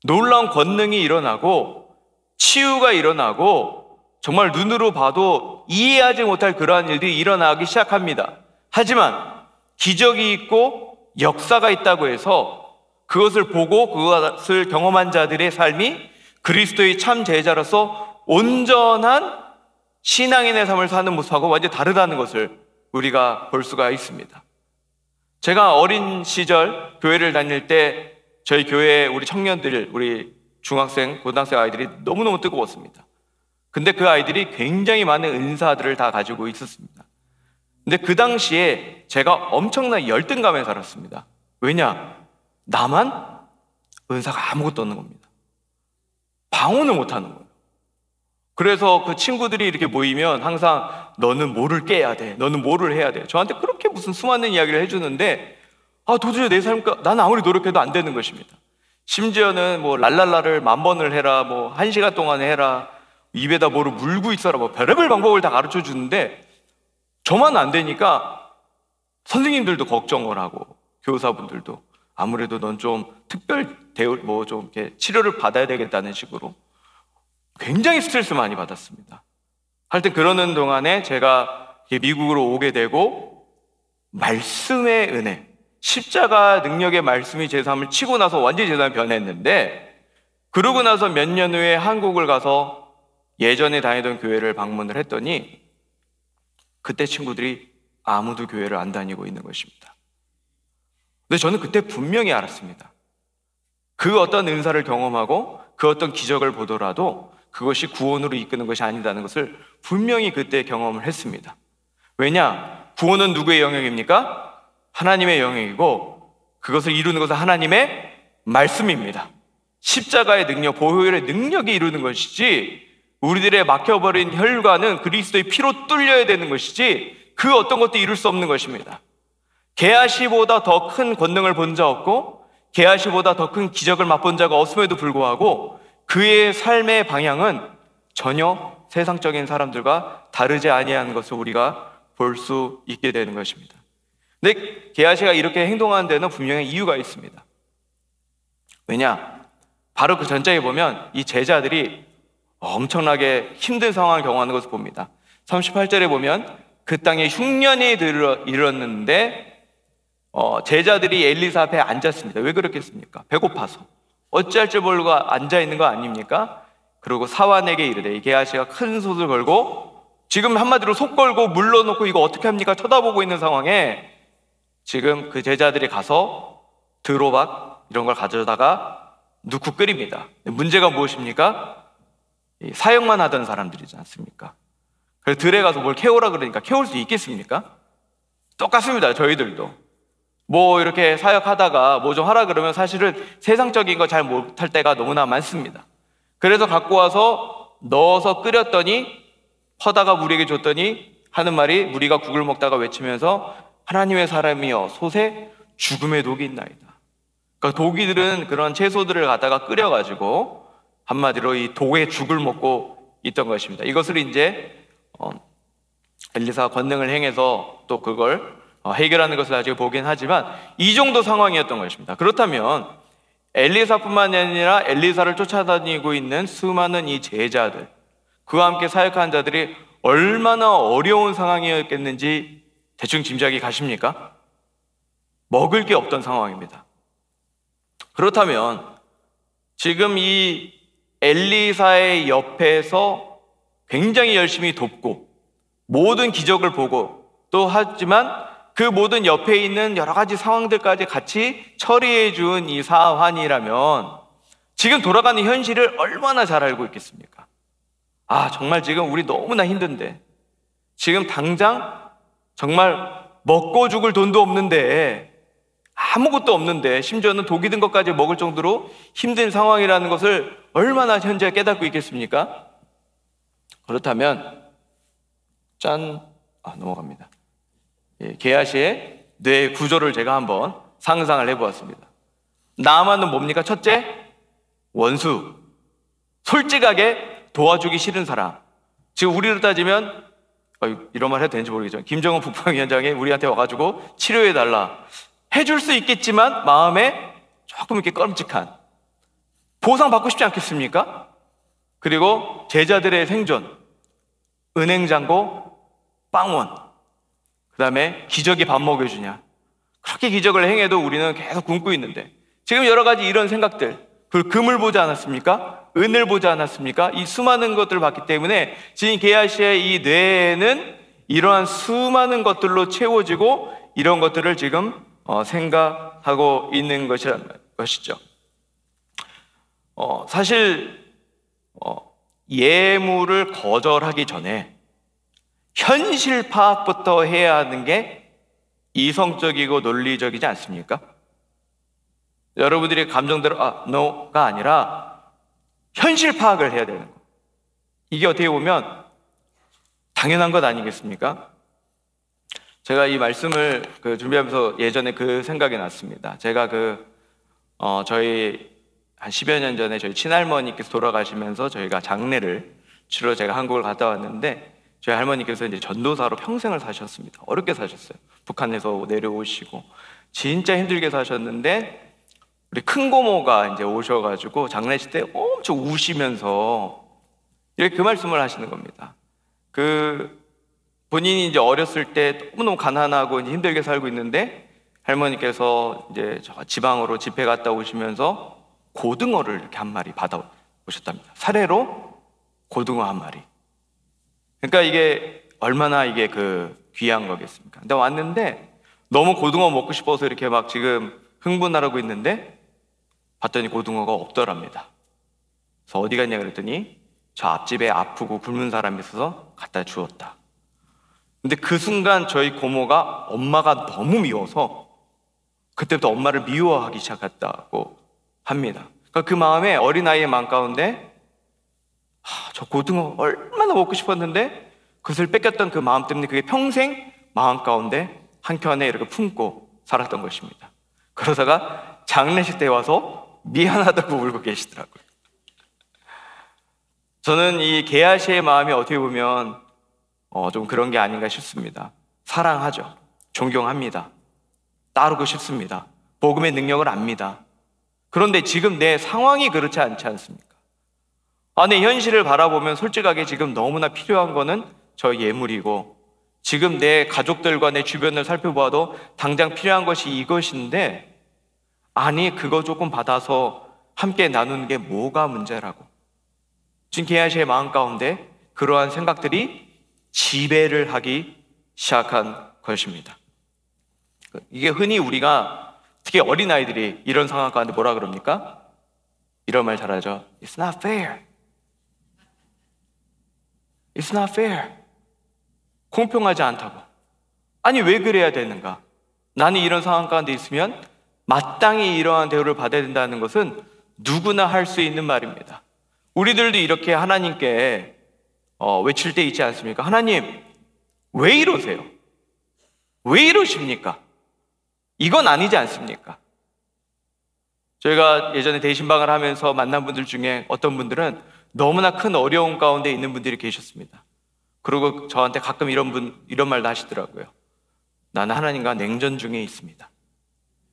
놀라운 권능이 일어나고 치유가 일어나고 정말 눈으로 봐도 이해하지 못할 그러한 일들이 일어나기 시작합니다. 하지만 기적이 있고 역사가 있다고 해서 그것을 보고 그것을 경험한 자들의 삶이 그리스도의 참 제자로서 온전한 신앙인의 삶을 사는 모습하고 완전히 다르다는 것을 우리가 볼 수가 있습니다. 제가 어린 시절 교회를 다닐 때 저희 교회 우리 청년들, 우리 중학생, 고등학생 아이들이 너무너무 뜨거웠습니다. 근데 그 아이들이 굉장히 많은 은사들을 다 가지고 있었습니다. 근데 그 당시에 제가 엄청난 열등감에 살았습니다. 왜냐? 나만 은사가 아무것도 없는 겁니다. 방언을 못하는 거예요. 그래서 그 친구들이 이렇게 모이면 항상 너는 뭐를 깨야 돼, 너는 뭐를 해야 돼, 저한테 그렇게 무슨 수많은 이야기를 해주는데 도저히 내 삶과 나는 아무리 노력해도 안 되는 것입니다. 심지어는 뭐 랄랄라를 10,000번을 해라, 뭐 1시간 동안 해라, 입에다 뭐를 물고 있어라, 뭐 별의별 방법을 다 가르쳐 주는데 저만 안 되니까 선생님들도 걱정을 하고 교사분들도 아무래도 넌 좀 특별 대우, 뭐 좀 이렇게 치료를 받아야 되겠다는 식으로 굉장히 스트레스 많이 받았습니다. 하여튼 그러는 동안에 제가 미국으로 오게 되고 말씀의 은혜, 십자가 능력의 말씀이 제 삶을 치고 나서 완전히 제 삶이 변했는데, 그러고 나서 몇 년 후에 한국을 가서 예전에 다니던 교회를 방문을 했더니 그때 친구들이 아무도 교회를 안 다니고 있는 것입니다. 근데 저는 그때 분명히 알았습니다. 그 어떤 은사를 경험하고 그 어떤 기적을 보더라도 그것이 구원으로 이끄는 것이 아니다는 것을 분명히 그때 경험을 했습니다. 왜냐? 구원은 누구의 영역입니까? 하나님의 영역이고 그것을 이루는 것은 하나님의 말씀입니다. 십자가의 능력, 보혈의 능력이 이루는 것이지, 우리들의 막혀버린 혈관은 그리스도의 피로 뚫려야 되는 것이지 그 어떤 것도 이룰 수 없는 것입니다. 게하시보다 더 큰 권능을 본 자 없고 게하시보다 더 큰 기적을 맛본 자가 없음에도 불구하고 그의 삶의 방향은 전혀 세상적인 사람들과 다르지 아니한 것을 우리가 볼 수 있게 되는 것입니다. 근데 게하시가 이렇게 행동하는 데는 분명히 이유가 있습니다. 왜냐? 바로 그 전장에 보면 이 제자들이 엄청나게 힘든 상황을 경험하는 것을 봅니다. 38절에 보면 그 땅에 흉년이 이르렀는데 제자들이 엘리사 앞에 앉았습니다. 왜 그렇겠습니까? 배고파서. 어찌할 줄 모르고 앉아있는 거 아닙니까? 그리고 사환에게 이르되, 이 게하시가 큰 솥을 걸고 지금 한마디로 속 걸고 물러놓고 이거 어떻게 합니까? 쳐다보고 있는 상황에 지금 그 제자들이 가서 드로박 이런 걸 가져다가 넣고 끓입니다. 문제가 무엇입니까? 사역만 하던 사람들이지 않습니까? 그래서 들에 가서 뭘 캐오라 그러니까 캐올 수 있겠습니까? 똑같습니다. 저희들도 뭐 이렇게 사역하다가 뭐 좀 하라 그러면 사실은 세상적인 거 잘 못할 때가 너무나 많습니다. 그래서 갖고 와서 넣어서 끓였더니, 퍼다가 무리에게 줬더니 하는 말이, 무리가 국을 먹다가 외치면서 하나님의 사람이여 솥에 죽음의 독이 있나이다. 그러니까 독이들은 그런 채소들을 갖다가 끓여가지고 한마디로 이 독의 죽을 먹고 있던 것입니다. 이것을 이제 엘리사가 권능을 행해서 또 그걸 해결하는 것을 나중에 보긴 하지만 이 정도 상황이었던 것입니다. 그렇다면 엘리사뿐만 아니라 엘리사를 쫓아다니고 있는 수많은 이 제자들, 그와 함께 사역하는 자들이 얼마나 어려운 상황이었겠는지 대충 짐작이 가십니까? 먹을 게 없던 상황입니다. 그렇다면 지금 이 엘리사의 옆에서 굉장히 열심히 돕고 모든 기적을 보고 또 하지만 그 모든 옆에 있는 여러 가지 상황들까지 같이 처리해 준 이 사환이라면 지금 돌아가는 현실을 얼마나 잘 알고 있겠습니까? 정말 지금 우리 너무나 힘든데, 지금 당장 정말 먹고 죽을 돈도 없는데, 아무것도 없는데, 심지어는 독이 든 것까지 먹을 정도로 힘든 상황이라는 것을 얼마나 현재 깨닫고 있겠습니까? 그렇다면 넘어갑니다. 게하시의 뇌 구조를 제가 한번 상상을 해보았습니다. 나아만은 뭡니까? 첫째, 원수. 솔직하게 도와주기 싫은 사람. 지금 우리로 따지면 이런 말 해도 되는지 모르겠지만 김정은 북방위원장이 우리한테 와가지고 치료해달라 해줄 수 있겠지만 마음에 조금 이렇게 꺼림칙한, 보상받고 싶지 않겠습니까? 그리고 제자들의 생존, 은행장고, 빵원, 그 다음에 기적이 밥 먹여주냐, 그렇게 기적을 행해도 우리는 계속 굶고 있는데, 지금 여러 가지 이런 생각들, 금을 보지 않았습니까? 은을 보지 않았습니까? 이 수많은 것들을 봤기 때문에 지금 게하시의 이 뇌에는 이러한 수많은 것들로 채워지고 이런 것들을 지금 생각하고 있는 것이죠. 사실 예물을 거절하기 전에 현실 파악부터 해야 하는 게 이성적이고 논리적이지 않습니까? 여러분들이 감정대로 no가 아니라 현실 파악을 해야 되는 거. 이게 어떻게 보면 당연한 것 아니겠습니까? 제가 이 말씀을 준비하면서 예전에 그 생각이 났습니다. 제가 저희 한 10여 년 전에 저희 친할머니께서 돌아가시면서 저희가 장례를 치러 제가 한국을 갔다 왔는데, 저희 할머니께서 이제 전도사로 평생을 사셨습니다. 어렵게 사셨어요. 북한에서 내려오시고 진짜 힘들게 사셨는데, 우리 큰 고모가 이제 오셔가지고 장례식 때 엄청 우시면서 이렇게 그 말씀을 하시는 겁니다. 본인이 이제 어렸을 때 너무너무 가난하고 이제 힘들게 살고 있는데, 할머니께서 이제 저 지방으로 집회 갔다 오시면서 고등어를 이렇게 한 마리 받아 오셨답니다. 사례로 고등어 한 마리. 그러니까 이게 얼마나 이게 귀한 거겠습니까? 근데 왔는데 너무 고등어 먹고 싶어서 이렇게 막 지금 흥분하라고 있는데, 봤더니 고등어가 없더랍니다. 그래서 어디 갔냐 그랬더니 저 앞집에 아프고 굶은 사람이 있어서 갖다 주었다. 근데 그 순간 저희 고모가 엄마가 너무 미워서 그때부터 엄마를 미워하기 시작했다고 합니다. 그러니까 그 마음에, 어린아이의 마음 가운데 저 고등어 얼마나 먹고 싶었는데 그것을 뺏겼던 그 마음 때문에 그게 평생 마음 가운데 한켠에 이렇게 품고 살았던 것입니다. 그러다가 장례식 때 와서 미안하다고 울고 계시더라고요. 저는 이 게하시의 마음이 어떻게 보면 좀 그런 게 아닌가 싶습니다. 사랑하죠. 존경합니다. 따르고 싶습니다. 복음의 능력을 압니다. 그런데 지금 내 상황이 그렇지 않지 않습니까? 내 현실을 바라보면 솔직하게 지금 너무나 필요한 거는 저 예물이고, 지금 내 가족들과 내 주변을 살펴봐도 당장 필요한 것이 이것인데, 그거 조금 받아서 함께 나누는 게 뭐가 문제라고. 지금 게하시의 마음 가운데 그러한 생각들이 지배를 하기 시작한 것입니다. 이게 흔히 우리가, 특히 어린아이들이 이런 상황 가운데 뭐라 그럽니까? 이런 말 잘하죠. It's not fair. It's not fair. 공평하지 않다고. 왜 그래야 되는가? 나는 이런 상황 가운데 있으면 마땅히 이러한 대우를 받아야 된다는 것은 누구나 할 수 있는 말입니다. 우리들도 이렇게 하나님께 외칠 때 있지 않습니까? 하나님, 왜 이러세요? 왜 이러십니까? 이건 아니지 않습니까? 저희가 예전에 대신방을 하면서 만난 분들 중에 어떤 분들은 너무나 큰 어려움 가운데 있는 분들이 계셨습니다. 그리고 저한테 가끔 이런 말도 하시더라고요. 나는 하나님과 냉전 중에 있습니다.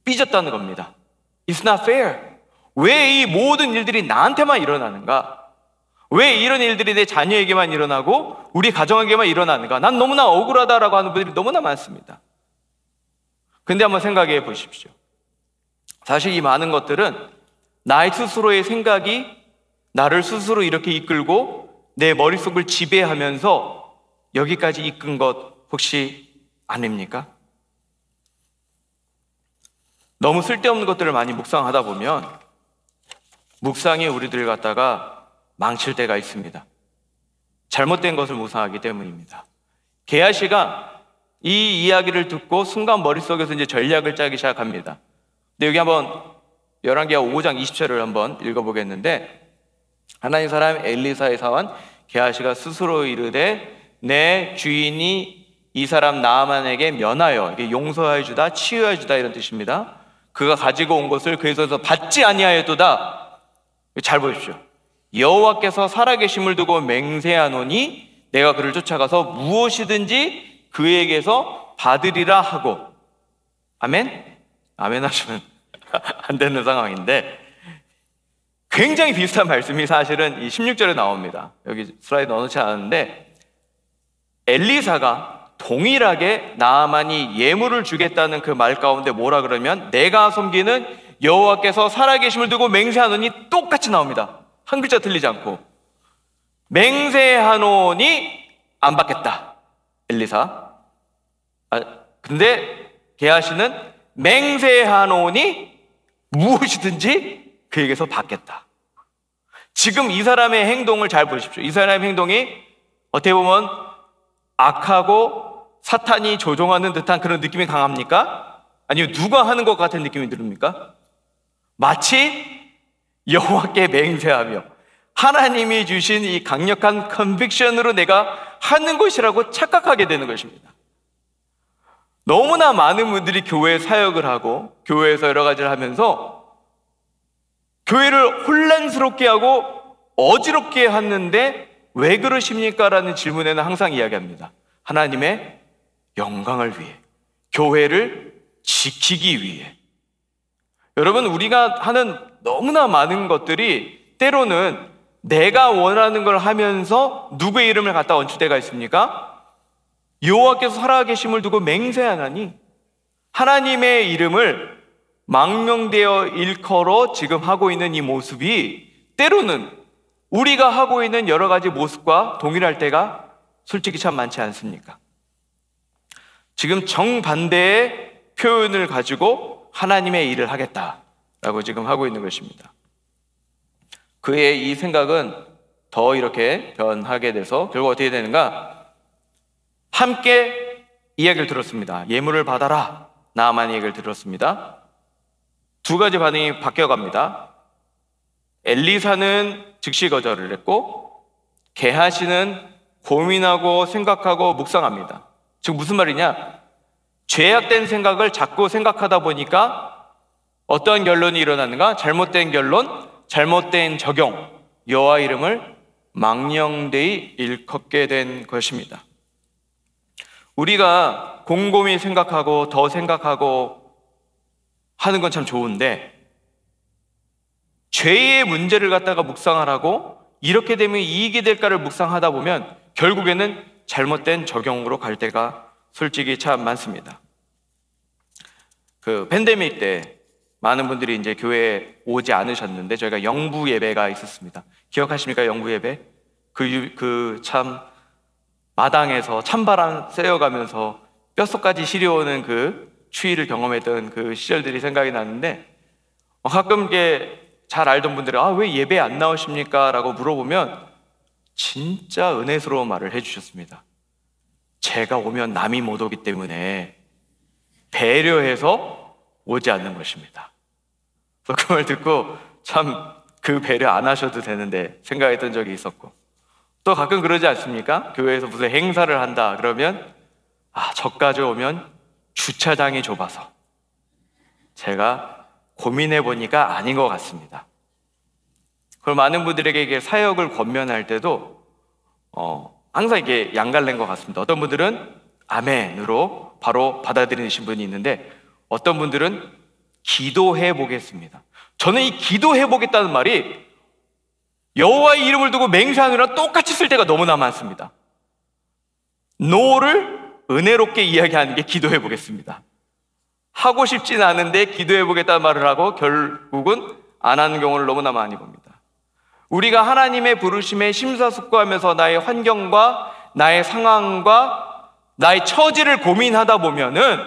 삐졌다는 겁니다. It's not fair. 왜 이 모든 일들이 나한테만 일어나는가? 왜 이런 일들이 내 자녀에게만 일어나고 우리 가정에게만 일어나는가? 난 너무나 억울하다라고 하는 분들이 너무나 많습니다. 근데 한번 생각해 보십시오. 사실 이 많은 것들은 나의 스스로의 생각이 나를 스스로 이렇게 이끌고 내 머릿속을 지배하면서 여기까지 이끈 것 혹시 아닙니까? 너무 쓸데없는 것들을 많이 묵상하다 보면 묵상이 우리들 갖다가 망칠 때가 있습니다. 잘못된 것을 묵상하기 때문입니다. 게하시가 이 이야기를 듣고 순간 머릿속에서 이제 전략을 짜기 시작합니다. 근데 여기 한번 열왕기하 5장 20절을 한번 읽어보겠는데, 하나님 사람 엘리사의 사원 게하시가 스스로 이르되 내 주인이 이 사람 나아만에게 면하여, 이게 용서해 주다, 치유해 주다 이런 뜻입니다. 그가 가지고 온 것을 그의 손에서 받지 아니하였도다. 잘 보십시오. 여호와께서 살아계심을 두고 맹세하노니 내가 그를 쫓아가서 무엇이든지 그에게서 받으리라 하고. 아멘? 아멘 하시면 안 되는 상황인데, 굉장히 비슷한 말씀이 사실은 이 16절에 나옵니다. 여기 슬라이드 넣어놓지 않았는데, 엘리사가 동일하게 나아만이 예물을 주겠다는 그 말 가운데 뭐라 그러면 내가 섬기는 여호와께서 살아계심을 두고 맹세하노니 똑같이 나옵니다. 한 글자 틀리지 않고. 맹세하노니 안 받겠다, 엘리사. 근데 게하시는 맹세하노니 무엇이든지 그에게서 받겠다. 지금 이 사람의 행동을 잘 보십시오. 이 사람의 행동이 어떻게 보면 악하고 사탄이 조종하는 듯한 그런 느낌이 강합니까? 아니면 누가 하는 것 같은 느낌이 듭니까? 마치 여호와께 맹세하며 하나님이 주신 이 강력한 컨빅션으로 내가 하는 것이라고 착각하게 되는 것입니다. 너무나 많은 분들이 교회 사역을 하고 교회에서 여러 가지를 하면서 교회를 혼란스럽게 하고 어지럽게 하는데 왜 그러십니까? 라는 질문에는 항상 이야기합니다. 하나님의 영광을 위해, 교회를 지키기 위해. 여러분, 우리가 하는 너무나 많은 것들이 때로는 내가 원하는 걸 하면서 누구의 이름을 갖다 얹힐 때가 있습니까? 여호와께서 살아계심을 두고 맹세하나니 하나님의 이름을 망명되어 일컬어 지금 하고 있는 이 모습이 때로는 우리가 하고 있는 여러 가지 모습과 동일할 때가 솔직히 참 많지 않습니까? 지금 정반대의 표현을 가지고 하나님의 일을 하겠다라고 지금 하고 있는 것입니다. 그의 이 생각은 더 이렇게 변하게 돼서 결국 어떻게 되는가? 함께 이야기를 들었습니다. 예물을 받아라. 나아만의 얘기를 들었습니다. 두 가지 반응이 바뀌어갑니다. 엘리사는 즉시 거절을 했고 게하시는 고민하고 생각하고 묵상합니다. 즉 무슨 말이냐? 죄악된 생각을 자꾸 생각하다 보니까 어떤 결론이 일어나는가? 잘못된 결론, 잘못된 적용, 여호와 이름을 망령되이 일컫게 된 것입니다. 우리가 곰곰이 생각하고 더 생각하고 하는 건 참 좋은데 죄의 문제를 갖다가 묵상하라고 이렇게 되면 이익이 될까를 묵상하다 보면 결국에는 잘못된 적용으로 갈 때가 솔직히 참 많습니다. 그 팬데믹 때 많은 분들이 이제 교회에 오지 않으셨는데 저희가 영부 예배가 있었습니다. 기억하십니까? 영부 예배? 그 참 마당에서 찬바람 쐬어가면서 뼛속까지 시려오는 그 추위를 경험했던 그 시절들이 생각이 나는데 가끔 이게 잘 알던 분들이 왜 예배 안 나오십니까? 라고 물어보면 진짜 은혜스러운 말을 해주셨습니다. 제가 오면 남이 못 오기 때문에 배려해서 오지 않는 것입니다. 그 말 듣고 참 그 배려 안 하셔도 되는데 생각했던 적이 있었고 또 가끔 그러지 않습니까? 교회에서 무슨 행사를 한다 그러면 저까지 오면 주차장이 좁아서 제가 고민해 보니까 아닌 것 같습니다. 그럼 많은 분들에게 이게 사역을 권면할 때도 항상 이게 양갈래인 것 같습니다. 어떤 분들은 아멘으로 바로 받아들이신 분이 있는데 어떤 분들은 기도해 보겠습니다. 저는 이 기도해 보겠다는 말이 여호와의 이름을 두고 맹세하느라 똑같이 쓸 때가 너무나 많습니다. 노를 은혜롭게 이야기하는 게 기도해 보겠습니다. 하고 싶진 않은데 기도해 보겠다는 말을 하고 결국은 안 하는 경우를 너무나 많이 봅니다. 우리가 하나님의 부르심에 심사숙고하면서 나의 환경과 나의 상황과 나의 처지를 고민하다 보면은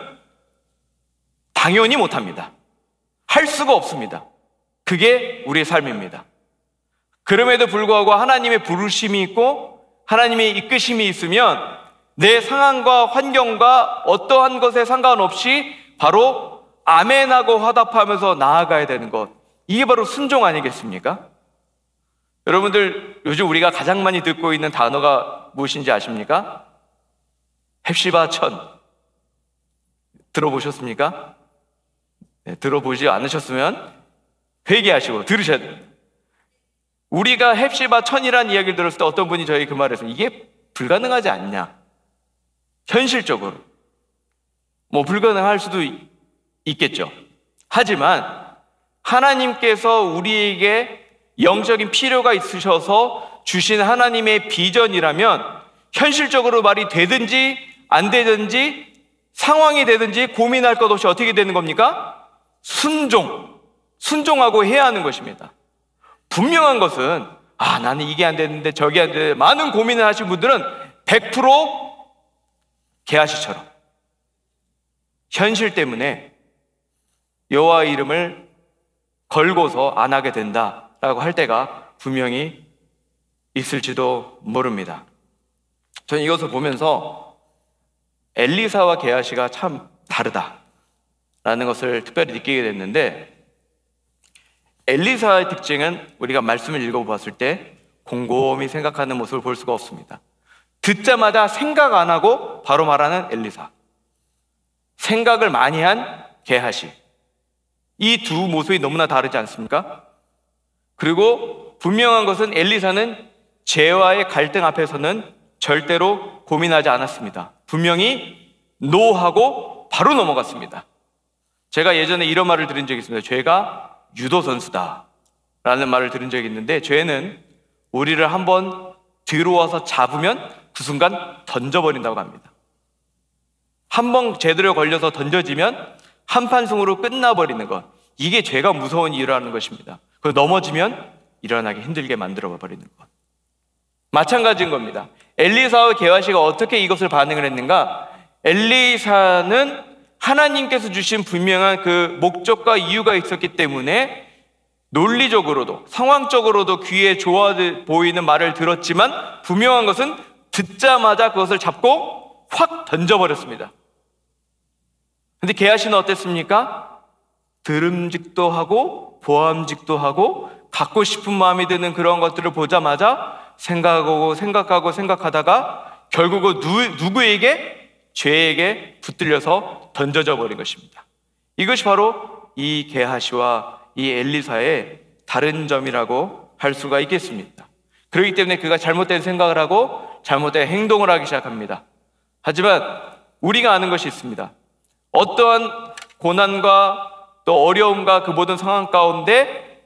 당연히 못합니다. 할 수가 없습니다. 그게 우리의 삶입니다. 그럼에도 불구하고 하나님의 부르심이 있고 하나님의 이끄심이 있으면 내 상황과 환경과 어떠한 것에 상관없이 바로 아멘하고 화답하면서 나아가야 되는 것, 이게 바로 순종 아니겠습니까? 여러분들 요즘 우리가 가장 많이 듣고 있는 단어가 무엇인지 아십니까? 헵시바 천. 들어보셨습니까? 네, 들어보지 않으셨으면 회개하시고 들으셔야 됩니다. 우리가 헵시바 천이라는 이야기를 들었을 때 어떤 분이 저희 그 말을 했어요. 이게 불가능하지 않냐? 현실적으로 불가능할 수도 있겠죠. 하지만 하나님께서 우리에게 영적인 필요가 있으셔서 주신 하나님의 비전이라면 현실적으로 말이 되든지 안 되든지 상황이 되든지 고민할 것 없이 어떻게 되는 겁니까? 순종하고 해야 하는 것입니다. 분명한 것은 나는 이게 안 되는데 저게 안 되는데 많은 고민을 하신 분들은 100% 게하시처럼 현실 때문에 여호와의 이름을 걸고서 안 하게 된다라고 할 때가 분명히 있을지도 모릅니다. 저는 이것을 보면서 엘리사와 게하시가 참 다르다라는 것을 특별히 느끼게 됐는데, 엘리사의 특징은 우리가 말씀을 읽어보았을 때 곰곰이 생각하는 모습을 볼 수가 없습니다. 듣자마자 생각 안 하고 바로 말하는 엘리사, 생각을 많이 한 게하시, 이 두 모습이 너무나 다르지 않습니까? 그리고 분명한 것은 엘리사는 죄와의 갈등 앞에서는 절대로 고민하지 않았습니다. 분명히 노하고 바로 넘어갔습니다. 제가 예전에 이런 말을 들은 적이 있습니다. 죄가 유도선수다 라는 말을 들은 적이 있는데, 죄는 우리를 한번 들어와서 잡으면 그 순간 던져버린다고 합니다. 한번 제대로 걸려서 던져지면 한판승으로 끝나버리는 것, 이게 죄가 무서운 이유라는 것입니다. 그 넘어지면 일어나기 힘들게 만들어버리는 것. 마찬가지인 겁니다. 엘리사와 게하시가 어떻게 이것을 반응을 했는가? 엘리사는 하나님께서 주신 분명한 그 목적과 이유가 있었기 때문에 논리적으로도 상황적으로도 귀에 좋아 보이는 말을 들었지만, 분명한 것은 듣자마자 그것을 잡고 확 던져버렸습니다. 근데 게하시는 어땠습니까? 들음직도 하고 보암직도 하고 갖고 싶은 마음이 드는 그런 것들을 보자마자 생각하다가 결국은 누구에게? 죄에게 붙들려서 던져져 버린 것입니다. 이것이 바로 이 게하시와 이 엘리사의 다른 점이라고 할 수가 있겠습니다. 그렇기 때문에 그가 잘못된 생각을 하고 잘못된 행동을 하기 시작합니다. 하지만 우리가 아는 것이 있습니다. 어떠한 고난과 또 어려움과 그 모든 상황 가운데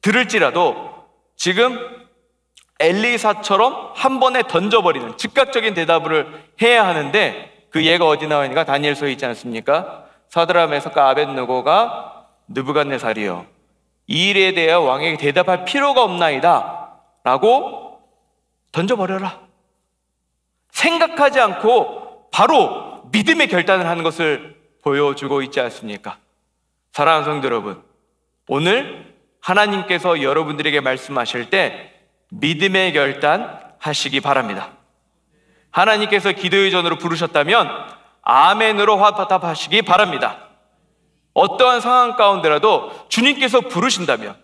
들을지라도 지금 엘리사처럼 한 번에 던져버리는 즉각적인 대답을 해야 하는데, 그 예가 어디 나오니까 다니엘서에 있지 않습니까? 사드락 메삭과 아벳느고가 느부갓네살이여, 이 일에 대하여 왕에게 대답할 필요가 없나이다 라고 던져버려라. 생각하지 않고 바로 믿음의 결단을 하는 것을 보여주고 있지 않습니까? 사랑하는 성도 여러분, 오늘 하나님께서 여러분들에게 말씀하실 때 믿음의 결단 하시기 바랍니다. 하나님께서 기도의 전으로 부르셨다면 아멘으로 화답하시기 바랍니다. 어떠한 상황 가운데라도 주님께서 부르신다면,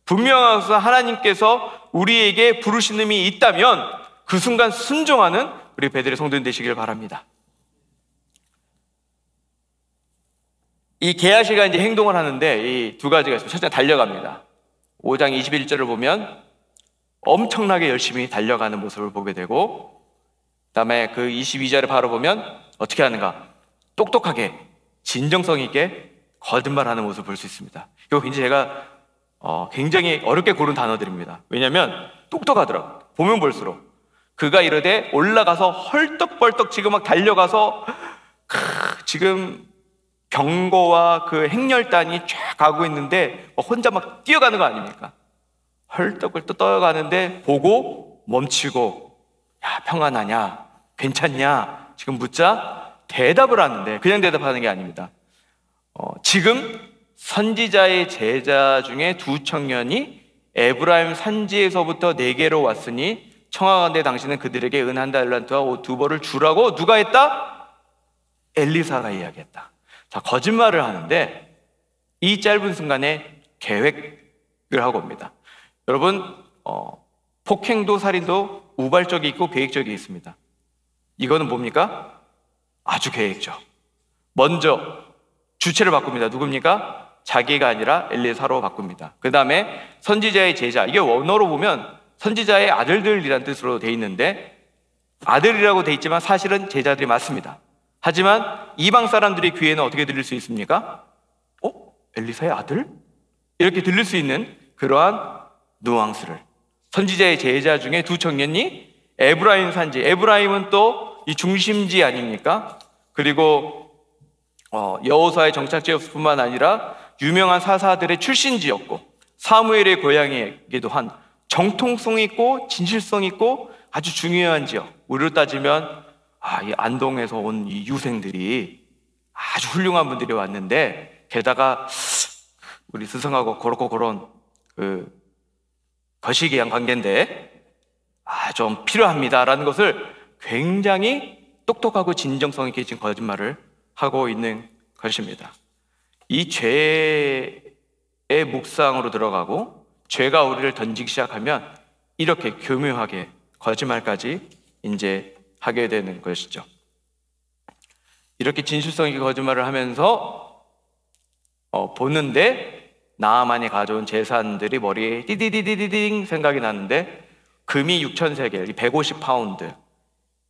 분명하게 하나님께서 우리에게 부르심이 있다면 그 순간 순종하는 우리 베들의 성도님 되시길 바랍니다. 이 게하시가 이제 행동을 하는데 이 두 가지가 있습니다. 첫째, 달려갑니다. 5장 21절을 보면 엄청나게 열심히 달려가는 모습을 보게 되고, 그 다음에 그 22절을 바로 보면 어떻게 하는가? 똑똑하게 진정성 있게 거짓말하는 모습을 볼 수 있습니다. 이거 굉장히 제가 굉장히 어렵게 고른 단어들입니다. 왜냐하면 똑똑하더라고요. 보면 볼수록 그가 이르되 올라가서 헐떡벌떡 지금 막 달려가서 지금 병거와 그 행렬단이 쫙 가고 있는데 혼자 막 뛰어가는 거 아닙니까? 헐떡벌떡 떠가는데 보고 멈추고, 야, 평안하냐? 괜찮냐? 지금 묻자 대답을 하는데 그냥 대답하는 게 아닙니다. 지금 선지자의 제자 중에 두 청년이 에브라임 산지에서부터 네게로 왔으니 청하건대 당신은 그들에게 은 한 달란트와 옷 두 벌을 주라고 누가 했다? 엘리사가 이야기했다. 자, 거짓말을 하는데 이 짧은 순간에 계획을 하고 옵니다. 여러분, 폭행도 살인도 우발적이 있고 계획적이 있습니다. 이거는 뭡니까? 아주 계획적. 먼저 주체를 바꿉니다. 누굽니까? 자기가 아니라 엘리사로 바꿉니다. 그 다음에 선지자의 제자, 이게 원어로 보면 선지자의 아들들이라는 뜻으로 돼 있는데, 아들이라고 돼 있지만 사실은 제자들이 맞습니다. 하지만 이방 사람들의 귀에는 어떻게 들릴 수 있습니까? 엘리사의 아들? 이렇게 들릴 수 있는 그러한 누앙스를, 선지자의 제자 중에 두 청년이 에브라임 산지, 에브라임은 또 이 중심지 아닙니까? 그리고 여호수아의 정착지였을 뿐만 아니라 유명한 사사들의 출신지였고 사무엘의 고향이기도 한 정통성 있고 진실성 있고 아주 중요한 지역. 우리로 따지면 이 안동에서 온 이 유생들이 아주 훌륭한 분들이 왔는데, 게다가 우리 스승하고 그렇고 그런 거시기한 관계인데 좀 필요합니다라는 것을 굉장히 똑똑하고 진정성 있게 지금 거짓말을 하고 있는 것입니다. 이 죄의 묵상으로 들어가고 죄가 우리를 던지기 시작하면 이렇게 교묘하게 거짓말까지 이제 하게 되는 것이죠. 이렇게 진실성 있게 거짓말을 하면서 보는데 나아만이 가져온 재산들이 머리에 띠디디디딩 생각이 나는데 금이 6,000세겔, 150파운드.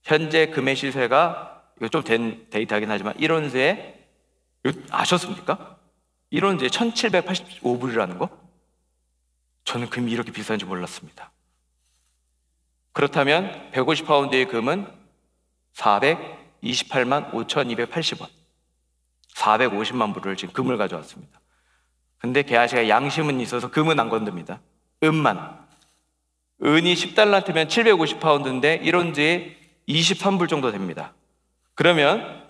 현재 금의 시세가 이거 좀 된 데이터이긴 하지만 1온스에 아셨습니까? 1온스에 1,785불이라는 거? 저는 금이 이렇게 비싼지 몰랐습니다. 그렇다면 150파운드의 금은 428만 5,280원. 450만 불을 지금 금을 가져왔습니다. 근데 게하시가 양심은 있어서 금은 안 건듭니다. 은만. 은이 10달란트면 750파운드인데 1온즈에 23불 정도 됩니다. 그러면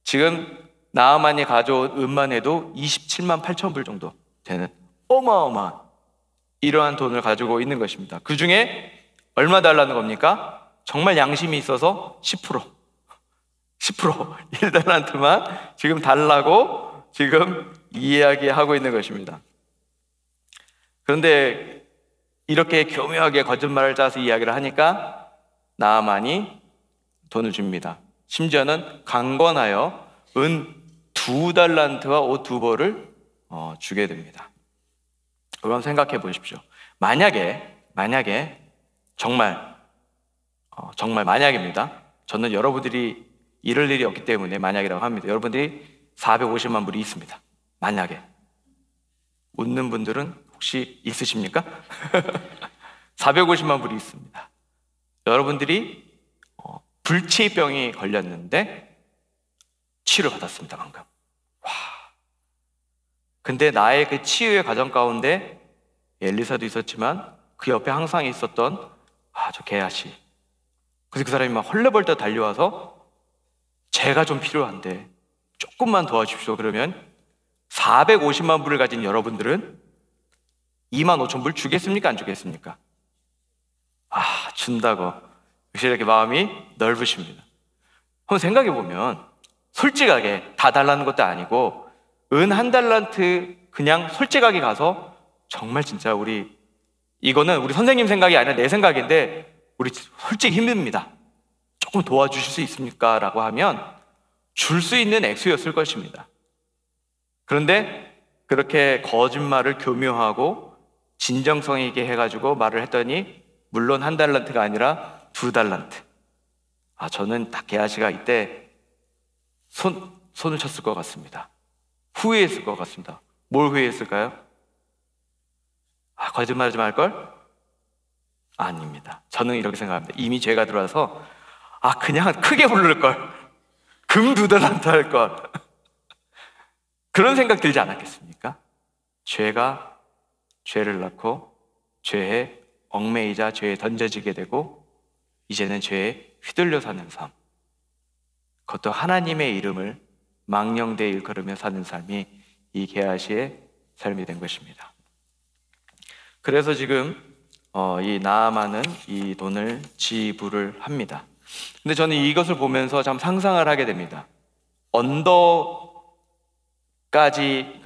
지금 나아만이 가져온 은만 해도 27만 8천 불 정도 되는 어마어마한 이러한 돈을 가지고 있는 것입니다. 그 중에 얼마 달라는 겁니까? 정말 양심이 있어서 10% 1달란트만 지금 달라고 지금 이야기하고 있는 것입니다. 그런데 이렇게 교묘하게 거짓말을 짜서 이야기를 하니까 나아만이 돈을 줍니다. 심지어는 강권하여 은 2달란트와 옷 2벌을 주게 됩니다. 그럼 생각해 보십시오. 만약에 정말 만약입니다. 저는 여러분들이 이럴 일이 없기 때문에 만약이라고 합니다. 여러분들이 450만 불이 있습니다. 만약에. 웃는 분들은 혹시 있으십니까? 450만 불이 있습니다. 여러분들이 불치병이 걸렸는데 치료를 받았습니다. 방금. 와. 근데 나의 그 치유의 과정 가운데 엘리사도 있었지만 그 옆에 항상 있었던 저 게하시. 그래서 그 사람이 막 헐레벌떡 달려와서 제가 좀 필요한데 조금만 도와주십시오. 그러면 450만 불을 가진 여러분들은 2만 5천 불 주겠습니까? 안 주겠습니까? 준다고. 역시 이렇게 마음이 넓으십니다. 한번 생각해 보면 솔직하게 다 달라는 것도 아니고 은 1달란트 그냥 솔직하게 가서 정말 진짜 이거는 우리 선생님 생각이 아니라 내 생각인데 우리 솔직히 힘듭니다. 조금 도와주실 수 있습니까? 라고 하면 줄 수 있는 액수였을 것입니다. 그런데 그렇게 거짓말을 교묘하고 진정성 있게 해가지고 말을 했더니 물론 1달란트가 아니라 2달란트. 저는 딱 게하시가 이때 손을 쳤을 것 같습니다. 후회했을 것 같습니다. 뭘 후회했을까요? 거짓말하지 말걸? 아닙니다. 저는 이렇게 생각합니다. 이미 죄가 들어와서 그냥 크게 부를걸. 금 2달란트 할걸. 그런 생각 들지 않았겠습니까? 죄가 죄를 낳고 죄에 얽매이자 죄에 던져지게 되고 이제는 죄에 휘둘려 사는 삶. 그것도 하나님의 이름을 망령되이 일컬으며 사는 삶이 이 게하시의 삶이 된 것입니다. 그래서 지금 이 나아만은 이 돈을 지불을 합니다. 근데 저는 이것을 보면서 참 상상을 하게 됩니다. 언덕까지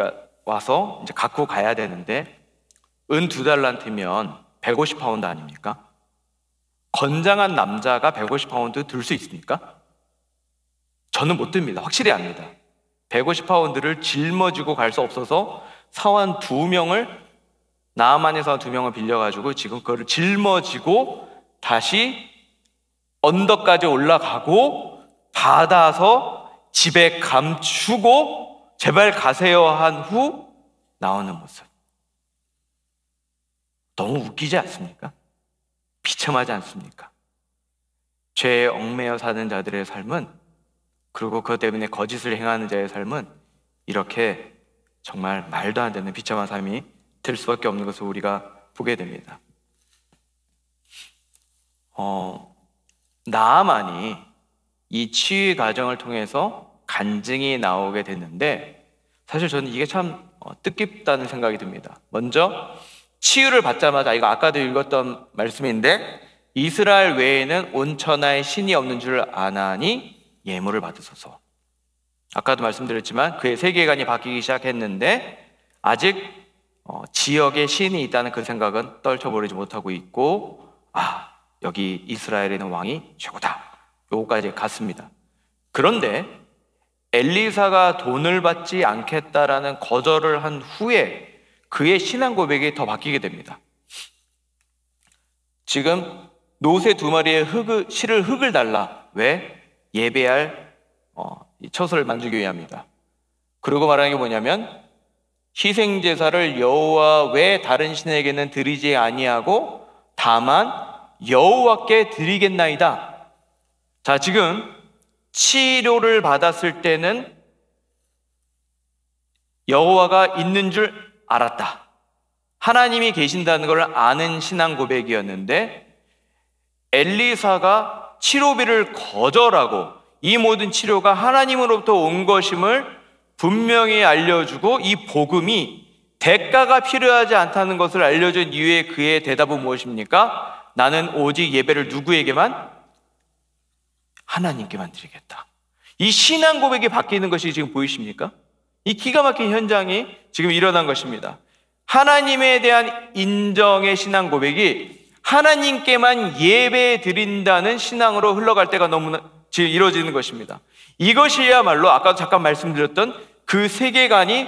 와서 이제 갖고 가야 되는데 은 2달란트면 150파운드 아닙니까? 건장한 남자가 150파운드 들 수 있습니까? 저는 못 듭니다. 확실히 압니다. 150파운드를 짊어지고 갈 수 없어서 사원 2명을 나아만의 사원 2명을 빌려가지고 지금 그거를 짊어지고 다시 언덕까지 올라가고 받아서 집에 감추고 제발 가세요 한 후 나오는 모습. 너무 웃기지 않습니까? 비참하지 않습니까? 죄에 얽매여 사는 자들의 삶은, 그리고 그것 때문에 거짓을 행하는 자의 삶은 이렇게 정말 말도 안 되는 비참한 삶이 될 수밖에 없는 것을 우리가 보게 됩니다. 나아만이 이 치유 과정을 통해서 간증이 나오게 됐는데 사실 저는 이게 참 뜻깊다는 생각이 듭니다. 먼저 치유를 받자마자, 이거 아까도 읽었던 말씀인데, 이스라엘 외에는 온천하에 신이 없는 줄 아나니 예물을 받으소서. 아까도 말씀드렸지만 그의 세계관이 바뀌기 시작했는데 아직 지역에 신이 있다는 그 생각은 떨쳐버리지 못하고 있고, 여기 이스라엘에는 왕이 최고다, 요거까지 갔습니다. 그런데 엘리사가 돈을 받지 않겠다라는 거절을 한 후에 그의 신앙 고백이 더 바뀌게 됩니다. 지금 노새 2마리의 실을 흙을 달라. 왜? 예배할 처소를 만들기 위함이다. 그리고 말하는 게 뭐냐면, 희생제사를 여호와 외 다른 신에게는 드리지 아니하고 다만 여호와께 드리겠나이다. 자, 지금 치료를 받았을 때는 여호와가 있는 줄 알았다. 하나님이 계신다는 걸 아는 신앙 고백이었는데, 엘리사가 치료비를 거절하고 이 모든 치료가 하나님으로부터 온 것임을 분명히 알려주고, 이 복음이 대가가 필요하지 않다는 것을 알려준 이후에 그의 대답은 무엇입니까? 나는 오직 예배를 누구에게만? 하나님께만 드리겠다. 이 신앙 고백이 바뀌는 것이 지금 보이십니까? 이 기가 막힌 현장이 지금 일어난 것입니다. 하나님에 대한 인정의 신앙 고백이 하나님께만 예배 드린다는 신앙으로 흘러갈 때가 너무나 지금 이루어지는 것입니다. 이것이야말로 아까도 잠깐 말씀드렸던 그 세계관이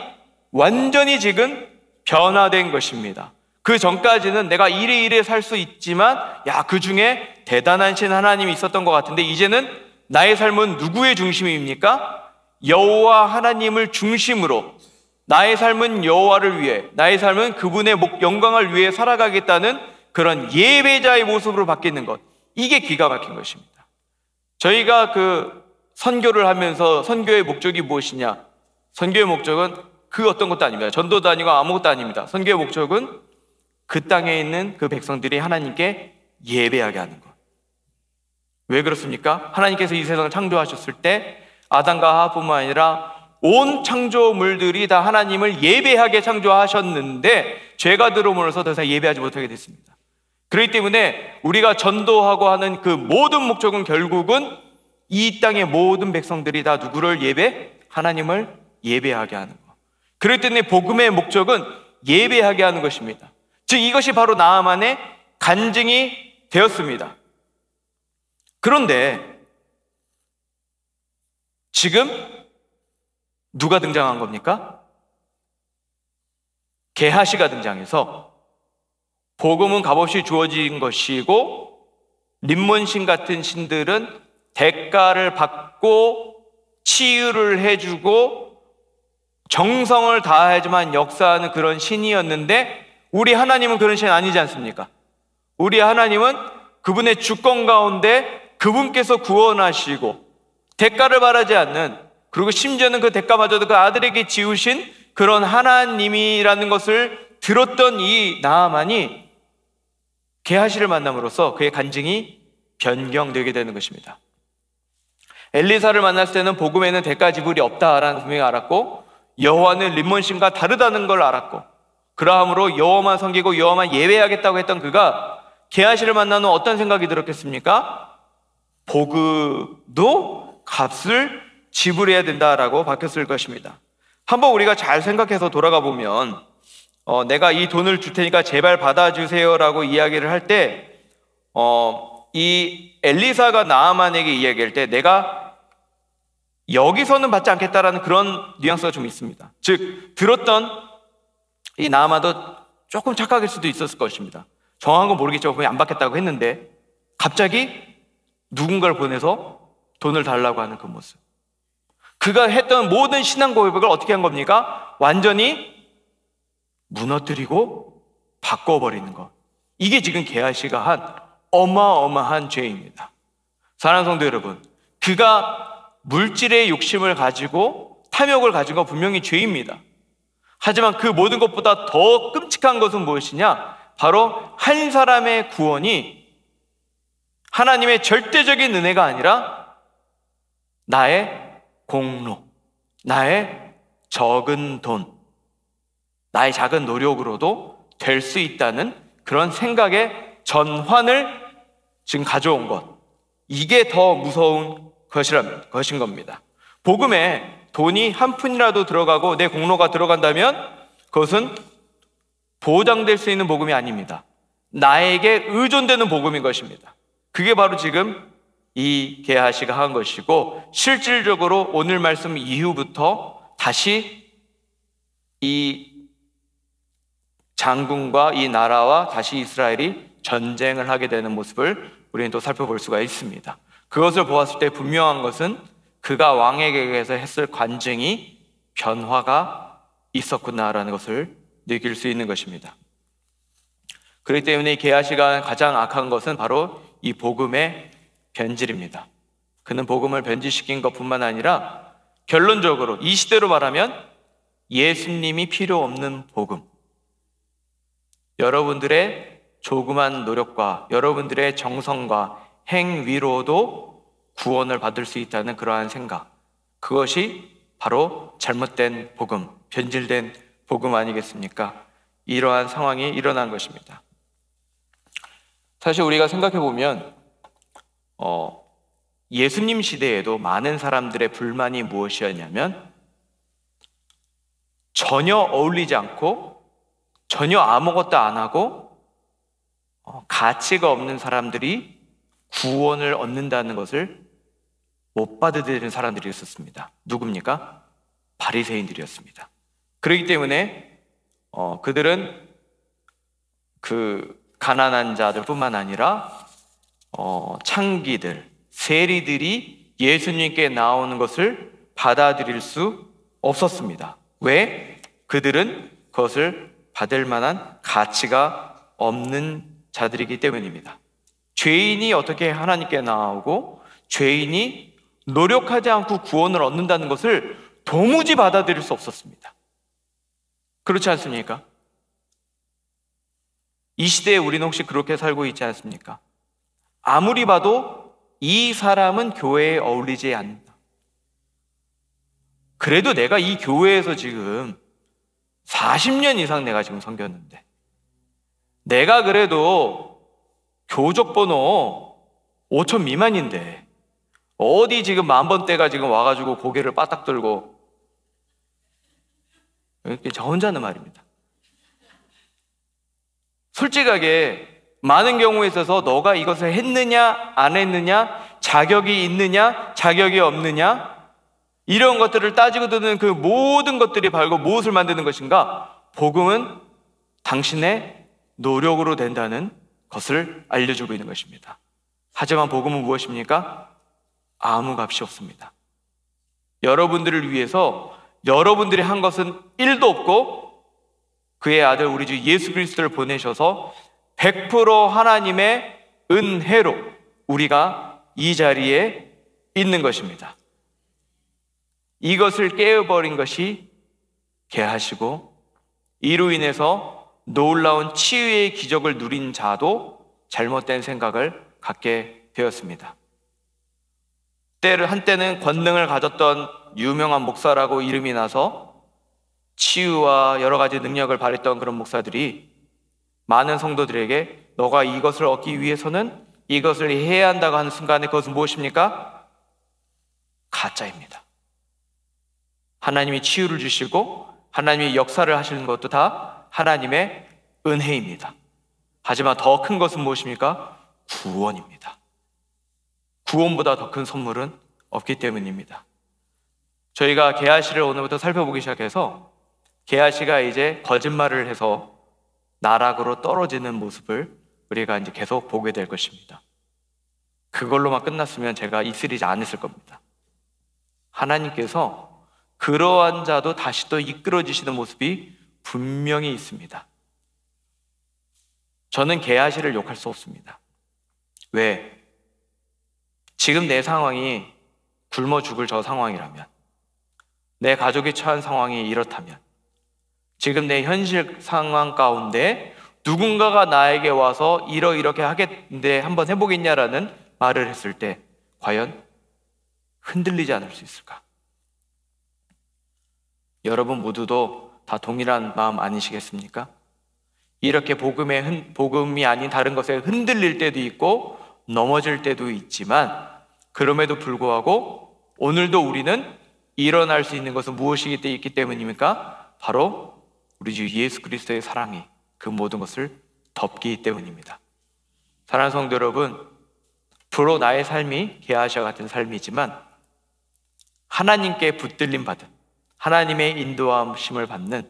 완전히 지금 변화된 것입니다. 그 전까지는 내가 이래 살 수 있지만, 그 중에 대단한 신 하나님이 있었던 것 같은데, 이제는 나의 삶은 누구의 중심입니까? 여호와 하나님을 중심으로, 나의 삶은 여호와를 위해, 나의 삶은 그분의 영광을 위해 살아가겠다는 그런 예배자의 모습으로 바뀌는 것, 이게 기가 막힌 것입니다. 저희가 선교를 하면서 선교의 목적이 무엇이냐? 선교의 목적은 그 어떤 것도 아닙니다. 전도도 아니고 아무것도 아닙니다. 선교의 목적은 그 땅에 있는 그 백성들이 하나님께 예배하게 하는 것. 왜 그렇습니까? 하나님께서 이 세상을 창조하셨을 때 아담과 하와뿐만 아니라 온 창조물들이 다 하나님을 예배하게 창조하셨는데, 죄가 들어오면서 더 이상 예배하지 못하게 됐습니다. 그렇기 때문에 우리가 전도하고 하는 그 모든 목적은 결국은 이 땅의 모든 백성들이 다 누구를 하나님을 예배하게 하는 것. 그렇기 때문에 복음의 목적은 예배하게 하는 것입니다. 즉 이것이 바로 나아만의 간증이 되었습니다. 그런데 지금 누가 등장한 겁니까? 게하시가 등장해서 복음은 값없이 주어진 것이고, 림몬신 같은 신들은 대가를 받고 치유를 해주고 정성을 다하지만 역사하는 그런 신이었는데, 우리 하나님은 그런 신 아니지 않습니까? 우리 하나님은 그분의 주권 가운데 그분께서 구원하시고 대가를 바라지 않는, 그리고 심지어는 그 대가마저도 그 아들에게 지우신 그런 하나님이라는 것을 들었던 이 나아만이 게하시를 만남으로써 그의 간증이 변경되게 되는 것입니다. 엘리사를 만났을 때는 복음에는 대가 지불이 없다라는 분명히 알았고, 여호와는 림몬신과 다르다는 걸 알았고, 그러함으로 여호와만 섬기고 여호와만 예배하겠다고 했던 그가 게하시를 만난 후 어떤 생각이 들었겠습니까? 복음도 값을 지불해야 된다라고 바뀌었을 것입니다. 한번 우리가 잘 생각해서 돌아가 보면, 내가 이 돈을 줄 테니까 제발 받아주세요라고 이야기를 할 때, 이 엘리사가 나아만에게 이야기할 때 내가 여기서는 받지 않겠다라는 그런 뉘앙스가 좀 있습니다. 즉 들었던 이 나아만도 조금 착각일 수도 있었을 것입니다. 정확한 건 모르겠지만 안 받겠다고 했는데 갑자기 누군가를 보내서 돈을 달라고 하는 그 모습, 그가 했던 모든 신앙 고백을 어떻게 한 겁니까? 완전히 무너뜨리고 바꿔버리는 것. 이게 지금 게하시가 한 어마어마한 죄입니다. 사랑하는 성도 여러분, 그가 물질의 욕심을 가지고 탐욕을 가진 건 분명히 죄입니다. 하지만 그 모든 것보다 더 끔찍한 것은 무엇이냐? 바로 한 사람의 구원이 하나님의 절대적인 은혜가 아니라 나의 공로, 나의 적은 돈, 나의 작은 노력으로도 될 수 있다는 그런 생각의 전환을 지금 가져온 것, 이게 더 무서운 것인 겁니다. 복음에 돈이 한 푼이라도 들어가고 내 공로가 들어간다면 그것은 보장될 수 있는 복음이 아닙니다. 나에게 의존되는 복음인 것입니다. 그게 바로 지금 이 게하시가 한 것이고, 실질적으로 오늘 말씀 이후부터 다시 이 장군과 이 나라와 다시 이스라엘이 전쟁을 하게 되는 모습을 우리는 또 살펴볼 수가 있습니다. 그것을 보았을 때 분명한 것은 그가 왕에게서 했을 관증이 변화가 있었구나라는 것을 느낄 수 있는 것입니다. 그렇기 때문에 이 게하시가 가장 악한 것은 바로 이 복음의 변질입니다. 그는 복음을 변질시킨 것뿐만 아니라 결론적으로 이 시대로 말하면 예수님이 필요 없는 복음, 여러분들의 조그만 노력과 여러분들의 정성과 행위로도 구원을 받을 수 있다는 그러한 생각, 그것이 바로 잘못된 복음, 변질된 복음 아니겠습니까? 이러한 상황이 일어난 것입니다. 사실 우리가 생각해 보면 예수님 시대에도 많은 사람들의 불만이 무엇이었냐면 전혀 어울리지 않고 전혀 아무것도 안 하고 가치가 없는 사람들이 구원을 얻는다는 것을 못 받아들이는 사람들이 있었습니다. 누굽니까? 바리새인들이었습니다. 그렇기 때문에 그들은 그 가난한 자들뿐만 아니라 창기들, 세리들이 예수님께 나오는 것을 받아들일 수 없었습니다. 왜? 그들은 그것을 받을 만한 가치가 없는 자들이기 때문입니다. 죄인이 어떻게 하나님께 나오고 죄인이 노력하지 않고 구원을 얻는다는 것을 도무지 받아들일 수 없었습니다. 그렇지 않습니까? 이 시대에 우리는 혹시 그렇게 살고 있지 않습니까? 아무리 봐도 이 사람은 교회에 어울리지 않는다. 그래도 내가 이 교회에서 지금 40년 이상 내가 지금 섬겼는데, 내가 그래도 교적 번호 5천 미만인데 어디 지금 10,000번대가 지금 와가지고 고개를 빠딱 들고, 이렇게 저 혼자는 말입니다. 솔직하게 많은 경우에 있어서 너가 이것을 했느냐 안 했느냐, 자격이 있느냐 자격이 없느냐, 이런 것들을 따지고 드는 그 모든 것들이 바로 무엇을 만드는 것인가? 복음은 당신의 노력으로 된다는 것을 알려주고 있는 것입니다. 하지만 복음은 무엇입니까? 아무 값이 없습니다. 여러분들을 위해서 여러분들이 한 것은 1도 없고 그의 아들 우리 주 예수 그리스도를 보내셔서 100% 하나님의 은혜로 우리가 이 자리에 있는 것입니다. 이것을 깨어버린 것이 게하시고, 이로 인해서 놀라운 치유의 기적을 누린 자도 잘못된 생각을 갖게 되었습니다. 한때는 권능을 가졌던 유명한 목사라고 이름이 나서 치유와 여러 가지 능력을 발휘했던 그런 목사들이 많은 성도들에게 너가 이것을 얻기 위해서는 이것을 해야 한다고 하는 순간에 그것은 무엇입니까? 가짜입니다. 하나님이 치유를 주시고 하나님이 역사를 하시는 것도 다 하나님의 은혜입니다. 하지만 더 큰 것은 무엇입니까? 구원입니다. 구원보다 더 큰 선물은 없기 때문입니다. 저희가 게하시를 오늘부터 살펴보기 시작해서 게하시가 이제 거짓말을 해서 나락으로 떨어지는 모습을 우리가 이제 계속 보게 될 것입니다. 그걸로만 끝났으면 제가 이 시리즈 안 했을 겁니다. 하나님께서 그러한 자도 다시 또 이끌어주시는 모습이 분명히 있습니다. 저는 게하시를 욕할 수 없습니다. 왜? 지금 내 상황이 굶어 죽을 저 상황이라면, 내 가족이 처한 상황이 이렇다면, 지금 내 현실 상황 가운데 누군가가 나에게 와서 이렇게 하겠는데 한번 해보겠냐라는 말을 했을 때 과연 흔들리지 않을 수 있을까? 여러분 모두도 다 동일한 마음 아니시겠습니까? 이렇게 복음이 아닌 다른 것에 흔들릴 때도 있고 넘어질 때도 있지만, 그럼에도 불구하고 오늘도 우리는 일어날 수 있는 것은 무엇이기 때문입니까? 바로 우리 주 예수 그리스도의 사랑이 그 모든 것을 덮기 때문입니다. 사랑하는 성도 여러분, 비록 나의 삶이 게하시와 같은 삶이지만 하나님께 붙들림 받은, 하나님의 인도하심을 받는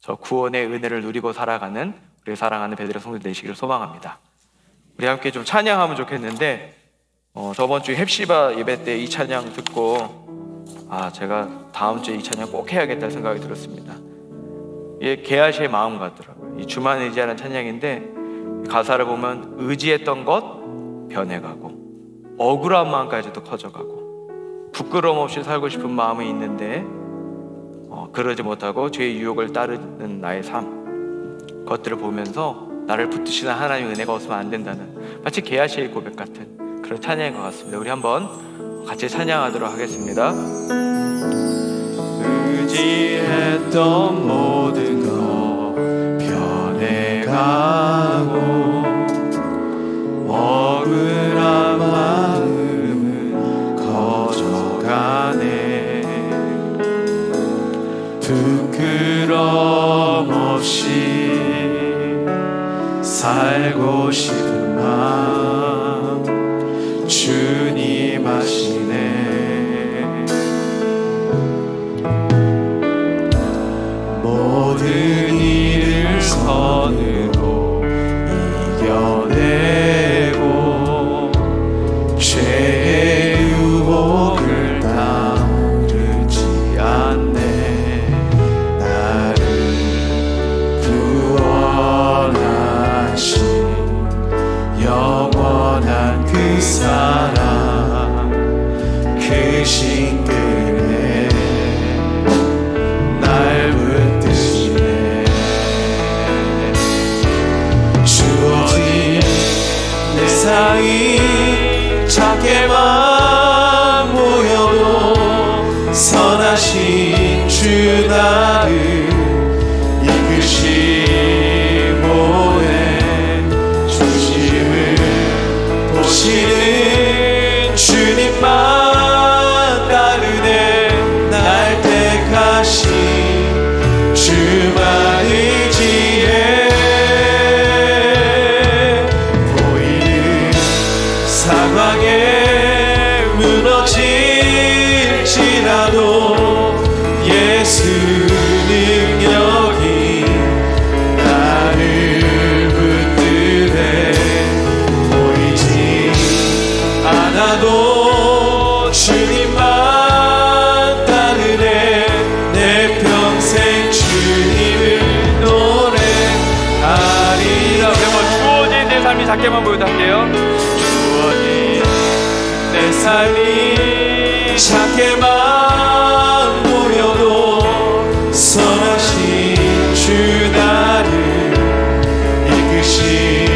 저 구원의 은혜를 누리고 살아가는 우리 사랑하는 베드로 성도 되시기를 소망합니다. 우리 함께 좀 찬양하면 좋겠는데, 저번 주 헵시바 예배 때 이 찬양 듣고 제가 다음 주에 이 찬양 꼭 해야겠다 생각이 들었습니다. 이게 게하시의 마음 같더라고요. 이 주만 의지하는 찬양인데 가사를 보면 의지했던 것 변해가고 억울한 마음까지도 커져가고 부끄러움 없이 살고 싶은 마음이 있는데 그러지 못하고 죄의 유혹을 따르는 나의 삶, 것들을 보면서 나를 붙드시는 하나님의 은혜가 없으면 안 된다는, 마치 게하시의 고백 같은 그런 찬양인 것 같습니다. 우리 한번 같이 찬양하도록 하겠습니다. 의지했던 모든 것 변해가고 억울한 마음은 커져가네. 부끄럼 없이 살고 싶은 마음 주님 아시네. 모든 일을 선으로 이겨내고 죄의 유혹을 따르지 않네. 나를 구원하신 영원한 그 사랑, 그 신금에 날 붙드시네. 주어진 내 상이 작게만 보여도 선하신 주 나를 이끄시보네. 중심을 보시는 주님만 따르네. 날 택하신 주만 의지해. 보이는 상황에 무너질지라도 예수 능력이 나를 붙드네. 보이지 않아도 주님만 따르네. 내 평생 주님을 노래하리라. 주어진 내 삶이 작게만 보여도 할게요. 주어진 내 삶이 작게만 보여도 선하신 주 나를 이끄시보네.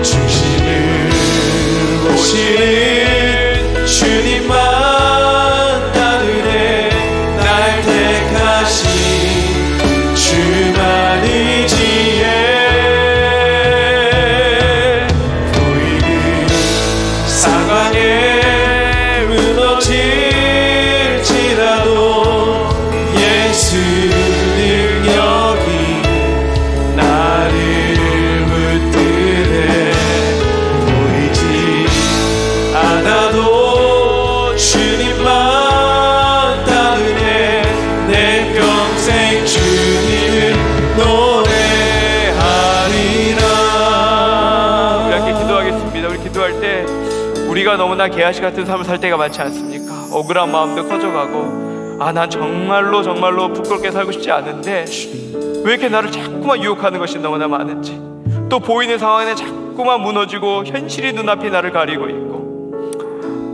중심을 보시는 주님만 따르네. 날 택하신 주만 의지해. 보이는 상황에 무너질지라도 예수 능력이 나를 붙드네. 보이지 않아도 주님만 따르네. 내 평생 주님을 노래하리라. 우리 함께 기도하겠습니다. 우리 기도할 때 우리가 너무나 게하시 같은 삶을 살 때가 많지 않습니까? 억울한 마음도 커져가고 난 정말로 부끄럽게 살고 싶지 않은데 왜 이렇게 나를 자꾸만 유혹하는 것이 너무나 많은지, 또 보이는 상황에 자꾸만 무너지고 현실이 눈앞에 나를 가리고 있고,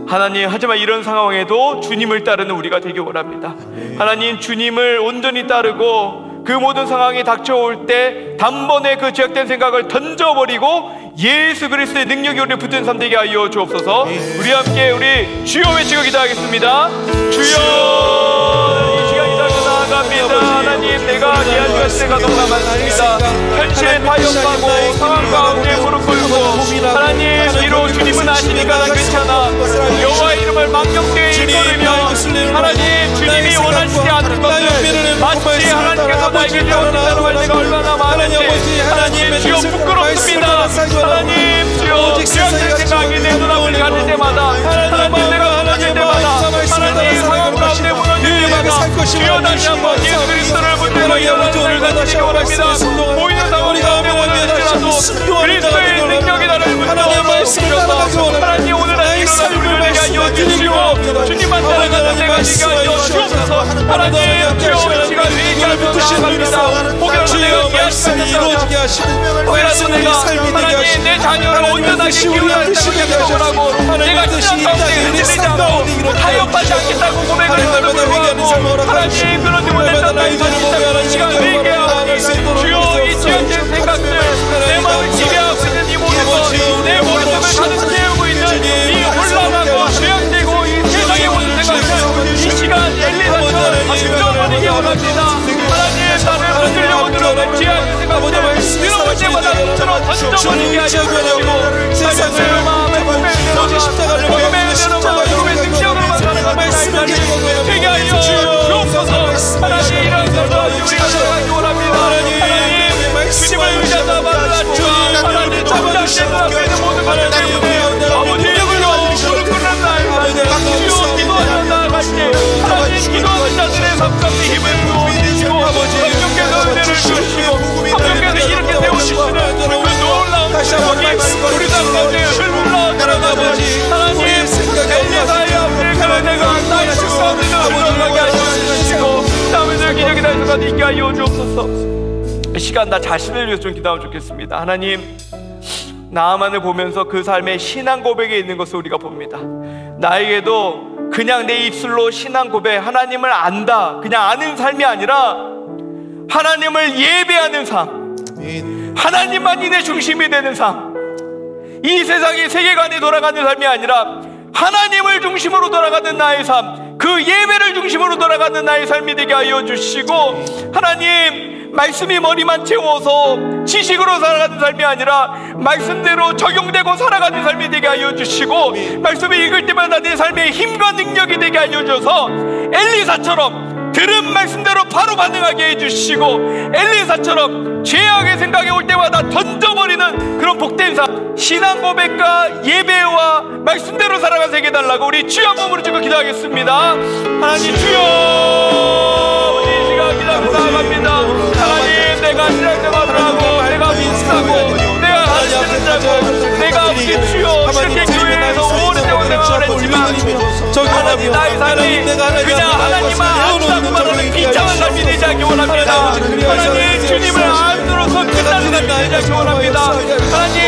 하나님, 하지만 이런 상황에도 주님을 따르는 우리가 되기 원합니다. 하나님, 주님을 온전히 따르고 그 모든 상황이 닥쳐올 때 단번에 그 죄악된 생각을 던져버리고 예수 그리스도의 능력이 우리를 붙든 삶 되게 하여 주옵소서. 우리 함께 우리 주여 외치고 기도하겠습니다. 주여, 이 시간 기도하며 나아갑니다. 하나님, 내가 제가 이해할 때가 너무 많습니다. 현실에 타협하고 상황 가운데 무릎 꿇고 하나님 비록 주님은 아시니까 난 괜찮아 여호와의 이름을 망령되이 이끌으며 하나님 주님이 원하시지 않는 것을 마치 하나님께서 나에게 주었다는 걸 내가 얼마나 많은지 하나님 주여 부끄럽습니다. 하나님 주여 주님의 생각이 내 눈앞을 가릴 때마다 하나님 내가 무너질 때마다 하나님 상황 가운데 무너질 때마다 주여 다시 한번 예수 그리스도를 붙들고 일어나는 날 가지기 원합니다. 보이는 상황 가운데 원하시더라도 그리스도의 능력이 나를 붙들어 주셔서 하나님 오늘 아침 일어나는 내가 이어주시고 주님만 따라가는 내가 되게 하여 주옵소서. 하나님 주여 이 시간 회개하며 나아갑니다. 혹여라도 내가 깨닫지 않았다면 혹여라도 내가 하나님 내 자녀를 온전하게 키우려 했다고 약속을 하고 내가 신앙 가운데 흔들리지 않고 타협하지 않겠다고 고백을 했음에도 불구하고 하나님 그러지 못했다는 이 시간 회개하오니 주여 이 죄악된 생각들 내 마음을 지배하고 있는 이 모든 것내 머릿속을 가득 채우고 있는 이 혼란하고 죄악되고 이 세상의 모든 생각들 이 시간 엘리사처럼 던져버리기 원합니다. 하나님 나를 흔들려고 들어오는 죄악의 생각들 들어올 때마다 들어 던져버리게 하여 주시고 세상의 마음에 고백대로 십자가를 고백대로 마음의 능력으로만 살아가는 날까지 되게 하여 주옵소서. 하나님 이런 것도 우리가 살아가기 원합니다. 하나님 주님을 의지하다 말라주 하나님 잡아주시는 앞에 있는 모든 것들 때문에 아버지 무릎 꿇는 날 주여 기도하는 날같이 하나님 기도하는 자들의 삶 가운데 힘을 부어주시고 하나님께서 은혜를 주시고 하나님께서 이렇게 세워주시는 그 놀라운 축복이 우리 삶 가운데 흘러들어가는 하나님 엘리사의 앞에 그 내가 나의 축사함을 흘러가게 하여 주시고 다음에도 기적이 날 수가 있게 하여 주옵소서. 이 시간 나 자신을 위해서 좀 기도하면 좋겠습니다. 하나님 나아만을 보면서 그 삶의 신앙 고백에 있는 것을 우리가 봅니다. 나에게도 그냥 내 입술로 신앙 고백 하나님을 안다 그냥 아는 삶이 아니라 하나님을 예배하는 삶 하나님만이 내 중심이 되는 삶 이 세상의 세계관이 돌아가는 삶이 아니라 하나님을 중심으로 돌아가는 나의 삶 그 예배를 중심으로 돌아가는 나의 삶이 되게 하여 주시고 하나님 말씀이 머리만 채워서 지식으로 살아가는 삶이 아니라 말씀대로 적용되고 살아가는 삶이 되게 하여 주시고 말씀을 읽을 때마다 내 삶의 힘과 능력이 되게 하여 주셔서 엘리사처럼 들은 말씀대로 바로 반응하게 해주시고 엘리사처럼 죄악의 생각이 올 때마다 던져버리는 그런 복된 삶 신앙 고백과 예배와 말씀대로 살아가서 해달라고 우리 주여 한 몸으로 주고 기도하겠습니다. 하나님 주여 이 시간 기도하며 나아갑니다. 하나님 내가 신앙생활을 하고 내가 묵상하고 내가 가르치는 자고 내가 아버지 주여 이렇게 교회에서 오랫동안 생활을 했지만 하나님 나의 삶이 그냥 하나님만 안다고만 하는 비참한 삶이 되지 않기 원합니다. 하나님 주님을 안으로서 끝나는 삶이 되지 않기 원합니다. 하나님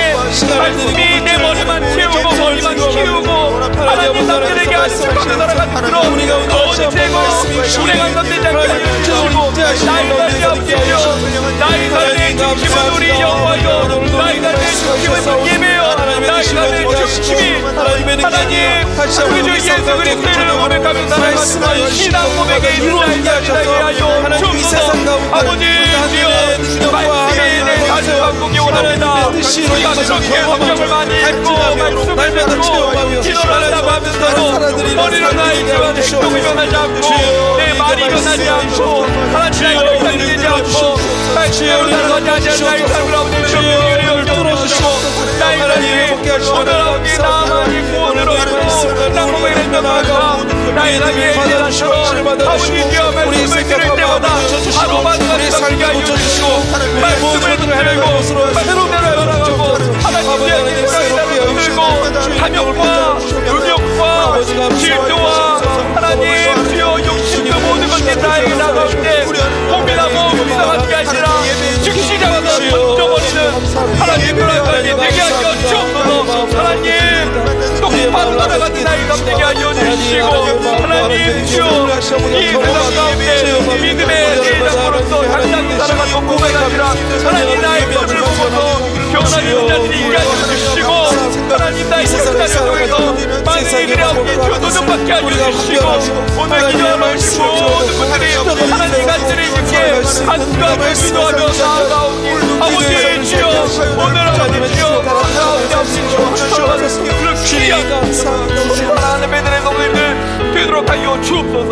말씀이 내 머리만 채우고 머리만 키우고 하나님 남들에게 아쉬움하며 살아가는 그런 거짓되고 불행한 것 되지 않게 해주시고 나의 삶이 앞서며 나의 삶의 중심은 우리 여호와여 나의 삶의 중심은 예배여 나의 삶의 중심이 하나님 우리 주 예수 그리스도를 고백하며 살아가는 신앙 고백에 있는 나의 삶이 되게 하여 주옵소서. 아버지 주여 말씀이 내 자신을 바꾸기 원합니다. 우리가 그렇게 성경을 많이 읽고 말씀을 듣고 기도를 한다고 하면서도 머리로 나의 기와 행동이 변하지 않고 내 말이 변하지 않고 하나님의 결단이 되지 않고 말씀으로 살아가지 않는 나의 삶을 아버지 주여 열어주시고 나의 삶이 오늘 아버지 나만이 구원으로 있고 나 고백을 했다가 나의 삶이 엘리사처럼 아버지 주여 말씀을 들을 때마다 바로 반응하는 삶이 하여 주시고 말씀을 들고 말씀대로 살아가고 하나님의 생각을 들고 탐욕과 음욕과 질투와 하나님 주여 욕심도 모든 것이 나에게 나가는데 고민하고 고민하게 아니라 즉시 잡아서 던져버리는 하나님 그런 삶이 되게 하여 주옵소서. 하나님 똑바로 따라가는 나의 삶 되게 하여 주시고 하나님 주여 이 세상 가운데 믿음의 대장으로서 당당히 살아가는 고백이 아니라 하나님 나의 것을 보고서 변화되는 자들이 있게 하여 주시고 하나님 나의 역사를 통해서 많은 이들의 아버지 교도전받게 하여 주시고 오늘 기도하는 모든 분들이 하나님 간절히 있게 앞에 기도하며 나아가오니 아버지 주여 오늘 아버지 주여 가운데 없으시오 그런 귀한 하나님의 은혜의 성도님들 되도록 하여 주옵소서.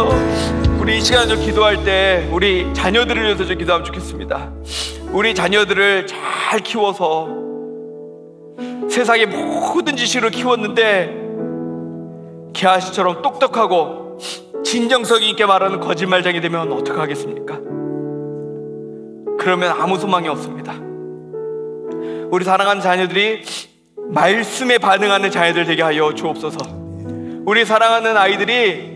우리 이 시간 좀 기도할 때 우리 자녀들을 위해서 좀 기도하면 좋겠습니다. 우리 자녀들을 잘 키워서 세상의 모든 지식으로 키웠는데 개아씨처럼 똑똑하고 진정성 있게 말하는 거짓말쟁이 되면 어떡하겠습니까? 그러면 아무 소망이 없습니다. 우리 사랑하는 자녀들이 말씀에 반응하는 자녀들 되게 하여 주옵소서. 우리 사랑하는 아이들이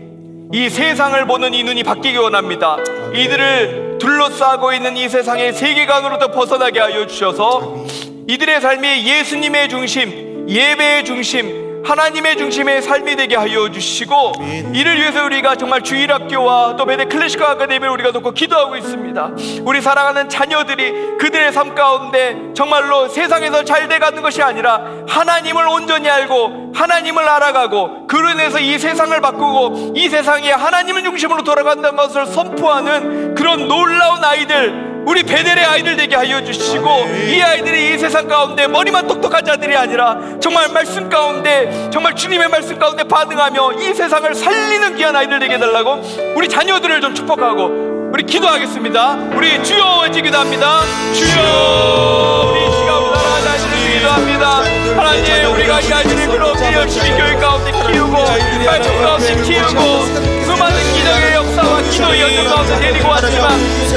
이 세상을 보는 이 눈이 바뀌기 원합니다. 이들을 둘러싸고 있는 이 세상의 세계관으로부터 벗어나게 하여 주셔서 이들의 삶이 예수님의 중심, 예배의 중심, 하나님의 중심의 삶이 되게 하여 주시고 이를 위해서 우리가 정말 주일학교와 또 베델 클래식과 아카데미를 우리가 놓고 기도하고 있습니다. 우리 사랑하는 자녀들이 그들의 삶 가운데 정말로 세상에서 잘 돼가는 것이 아니라 하나님을 온전히 알고 하나님을 알아가고 그로 인해서 이 세상을 바꾸고 이 세상이 하나님을 중심으로 돌아간다는 것을 선포하는 그런 놀라운 아이들, 우리 베델의 아이들 되게 하여 주시고 이 아이들이 이 세상 가운데 머리만 똑똑한 자들이 아니라 정말 말씀 가운데 정말 주님의 말씀 가운데 반응하며 이 세상을 살리는 귀한 아이들 되게 해달라고 우리 자녀들을 좀 축복하고 우리 기도하겠습니다. 우리 주여 외치 기도합니다. 주여 우리 시간 사랑하는 아이들을 기도합니다. 하나님 우리가 이 아이들을 그렇게 열심히 교회 가운데 키우고 말씀 가운데 키우고 수많은 기적의 역사와 기도의 연중 가운데 데리고 왔지만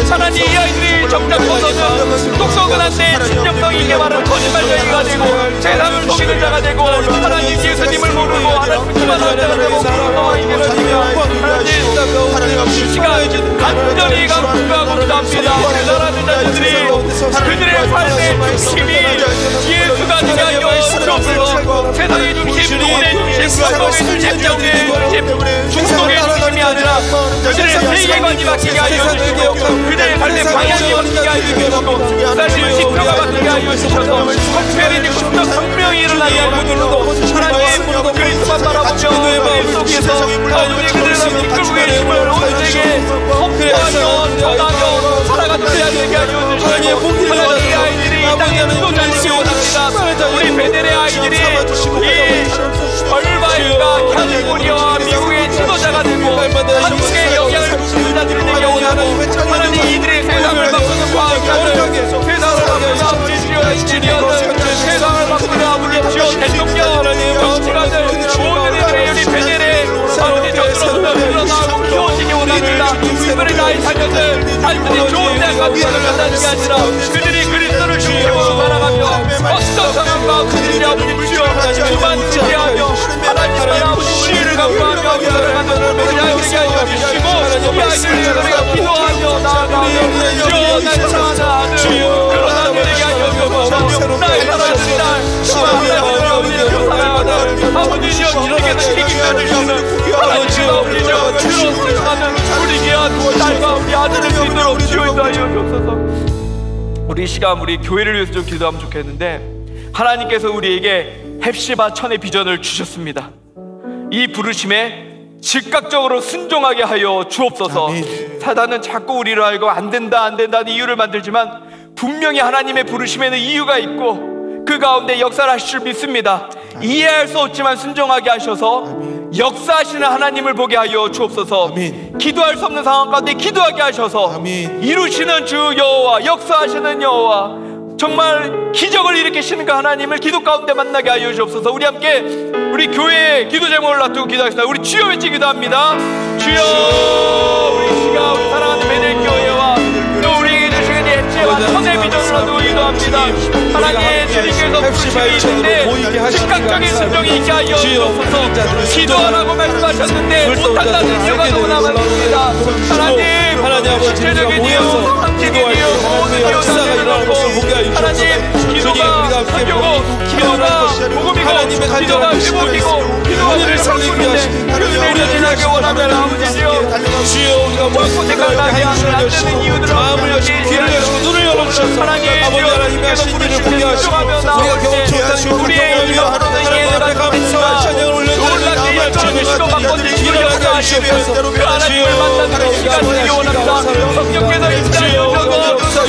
하나님 이 아이들이 정작 벗어는 똑똑은 한데 진정성 있게 말하는 거짓말쟁이가 되고 세상을 속이는 자가 되고 하나님 예수님을 모르고 하나님 기만하는 자가 되고 그런 하나님 이 시간 간절히 간구하고 기도합니다. 나라는 자들이 그들의 삶의 중심이 예수가 되게 하여 주옵소서. 세상의 중심, 돈의 중심, 건강의 중심, 영의 중심, 중독의 중심이 아니라 그들의 세계관이 바뀌게 하여 주시고 그들의 삶의 방향이 바뀌게 하여 주시고 사실 지표가 바뀌게 하여 주셔서 특별히 국적 성명이 일어나게 하여 주시고 하나님 그리스도만 바라보며 그리 속에서 하나님의 그들의 삶을 이끌고 계심을 온 세계에 선포하며 전하며 살아가도록 되게 하여 주시고 하나님 이 아이들이 이 땅에 지도자님이 원합니다. 우리 베델의 아이들이 이 얼바인과 캘리포니아와 미국의 지도자가 되고 한국의 영향을 미치는 자들이 되게 원하고 하나님 이들의 세상을 바꾸는 과학자들 세상을 바꾸는 아버지 주여 인지니어들 세상을 바꾸는 아버지 주여 대통령 정치가들 모든 이들의 우리 베델의 아버지 저들로부터 일어나고 키워지기 원합니다. 그들의 나의 자녀들 단순히 좋은 대학 가서 살아가는 게 아니라 그들이 그리스도를 중심으로 살아가며 어떤 상황과 그들이 아버지 주여 주만 지지하며 하나님의 아버지 시를 강구하며 살아가는 우리 아이들에게 하여 주시고 이 아이들을 우리가 기도하며 나아가며 주여 날 사랑하는 아들 그런 아들에게 하여 주옵소서. 나의 사랑하는 딸 정말 아버지를 사랑하는 아버지 주여 주님께서 책임져 주시는 하나님 아버지 주여 들어서가는 우리 귀한 딸과 우리 아들을 수 있도록 주여 인도하여 주옵소서. 우리 시간 우리 교회를 위해서 좀 기도하면 좋겠는데 하나님께서 우리에게 헵시바 천의 비전을 주셨습니다. 이 부르심에 즉각적으로 순종하게 하여 주옵소서. 아멘. 사단은 자꾸 우리를 알고 안 된다는 이유를 만들지만 분명히 하나님의 부르심에는 이유가 있고 그 가운데 역사를 하실 줄 믿습니다. 이해할 수 없지만 순종하게 하셔서 역사하시는 하나님을 보게 하여 주옵소서. 아멘. 기도할 수 없는 상황 가운데 기도하게 하셔서 아멘. 이루시는 주 여호와 역사하시는 여호와 정말 기적을 일으키시는 그 하나님을 기도 가운데 만나게 하여 주옵소서. 우리 함께 우리 교회의 기도 제목을 놔두고 기도하겠습니다. 우리 주여 외치 기도합니다. 주여 우리 시가 우리 사랑하는 베델 교회와 또 우리에게 주시는 혜체와 천의 비전을 놔두고 기도합니다. 하나님 주님께서 부르심이 있는데 즉각적인 순종이 있게 하여 주옵소서. 기도하라고 말씀하셨는데 못한다는 이유가 너무나 많습니다. 하나님 실제적인 이유 상황적인 이유 모든 이유 다 내려놓고 하나님 기도가 선교고 기도가 복음이고 기도가 회복이고 기도가 우리를 살리는데 우리를 지나게 원하면 아버지 주여 우리가 모두 생각나게 하는 안 되는 이유들을 마음을 여시고 귀를 여시고 눈을 열어주셔서 아버지 하나님의 신비를 보게 하시고 우리가 경험치 못하시고 우리의 하나님 앞에 감사와 찬양을 올려드리는 주님의 시도가 번지 일어나게 하시옵소서. 그 하나님을 만나는 시간을 원합니다. 성령께서 임자를 주셔서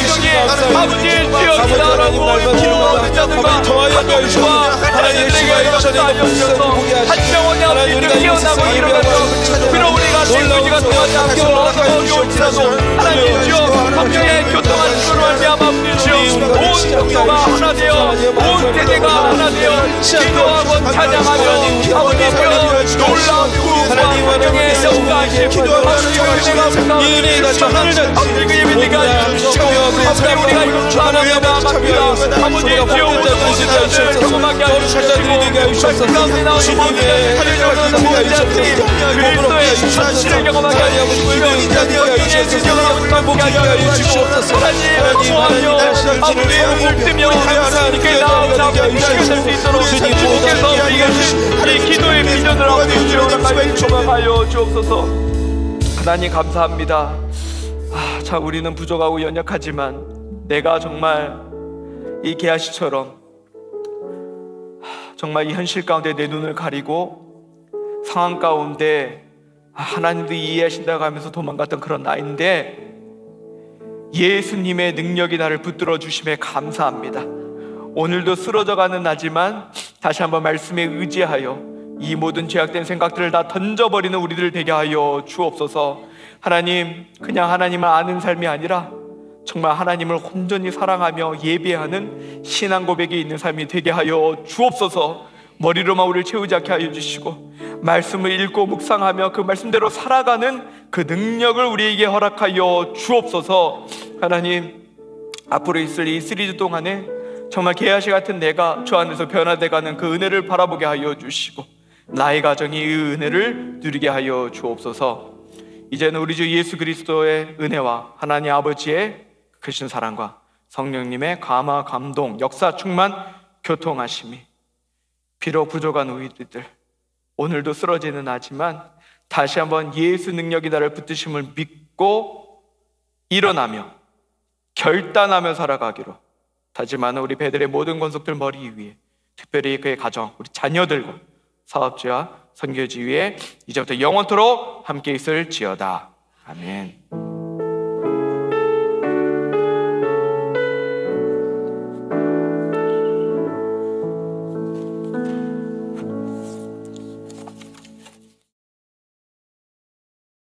하여 주셔서 한 영혼이 우리를 깨어나고 일어나서 비록 우리가 생기지가 통하지 않고 어려울지라도 하나님 주여 성령의 교통한 주로 말미암아 주여 온 성도가 하나 되어 온 세대가 하나 되어 기도하고 찬양하며 아버지 주여 놀라운 구원과 성령의 역사하심 이 은혜가 하늘을 덮들고 예배드리게 하여 주시고 아버지 우리가 이걸 바라며 나아갑니다. 아버지 주여 모든 것을 경험하게 하여 주시고 말씀 가운데 나오는 모든 자들을 모든 자들이 그리스도의 현실을 경험하게 하여 주시고 인자의 진정을 보게 하여 주시고 하나님 사모하며 아버지 몸을 뜨며 하나님께 나아오는 아버지 될수 있도록 주님께서 우리에게 주신 이 기도의 비전을 아버지 주여 조망하여 주옵소서. 하나님 감사합니다. 참 우리는 부족하고 연약하지만 내가 정말 이 게하시처럼 정말 이 현실 가운데 내 눈을 가리고 상황 가운데 하나님도 이해하신다고 하면서 도망갔던 그런 나인데 예수님의 능력이 나를 붙들어 주심에 감사합니다. 오늘도 쓰러져가는 나지만 다시 한번 말씀에 의지하여 이 모든 죄악된 생각들을 다 던져버리는 우리들 되게 하여 주옵소서. 하나님, 그냥 하나님을 아는 삶이 아니라 정말 하나님을 온전히 사랑하며 예배하는 신앙 고백이 있는 삶이 되게 하여 주옵소서. 머리로만 우리를 채우지 않게 하여 주시고 말씀을 읽고 묵상하며 그 말씀대로 살아가는 그 능력을 우리에게 허락하여 주옵소서. 하나님, 앞으로 있을 이 시리즈 동안에 정말 게하시 같은 내가 주 안에서 변화돼가는 그 은혜를 바라보게 하여 주시고 나의 가정이 이 은혜를 누리게 하여 주옵소서. 이제는 우리 주 예수 그리스도의 은혜와 하나님 아버지의 크신 사랑과 성령님의 감화 감동 역사 충만 교통하심이 비록 부족한 우리들 오늘도 쓰러지는 나지만 다시 한번 예수 능력이 나를 붙드심을 믿고 일어나며 결단하며 살아가기로 다짐하는 우리 배들의 모든 권속들 머리 위에 특별히 그의 가정 우리 자녀들과 사업주와 선교지 위에 이제부터 영원토록 함께 있을지어다. 아멘.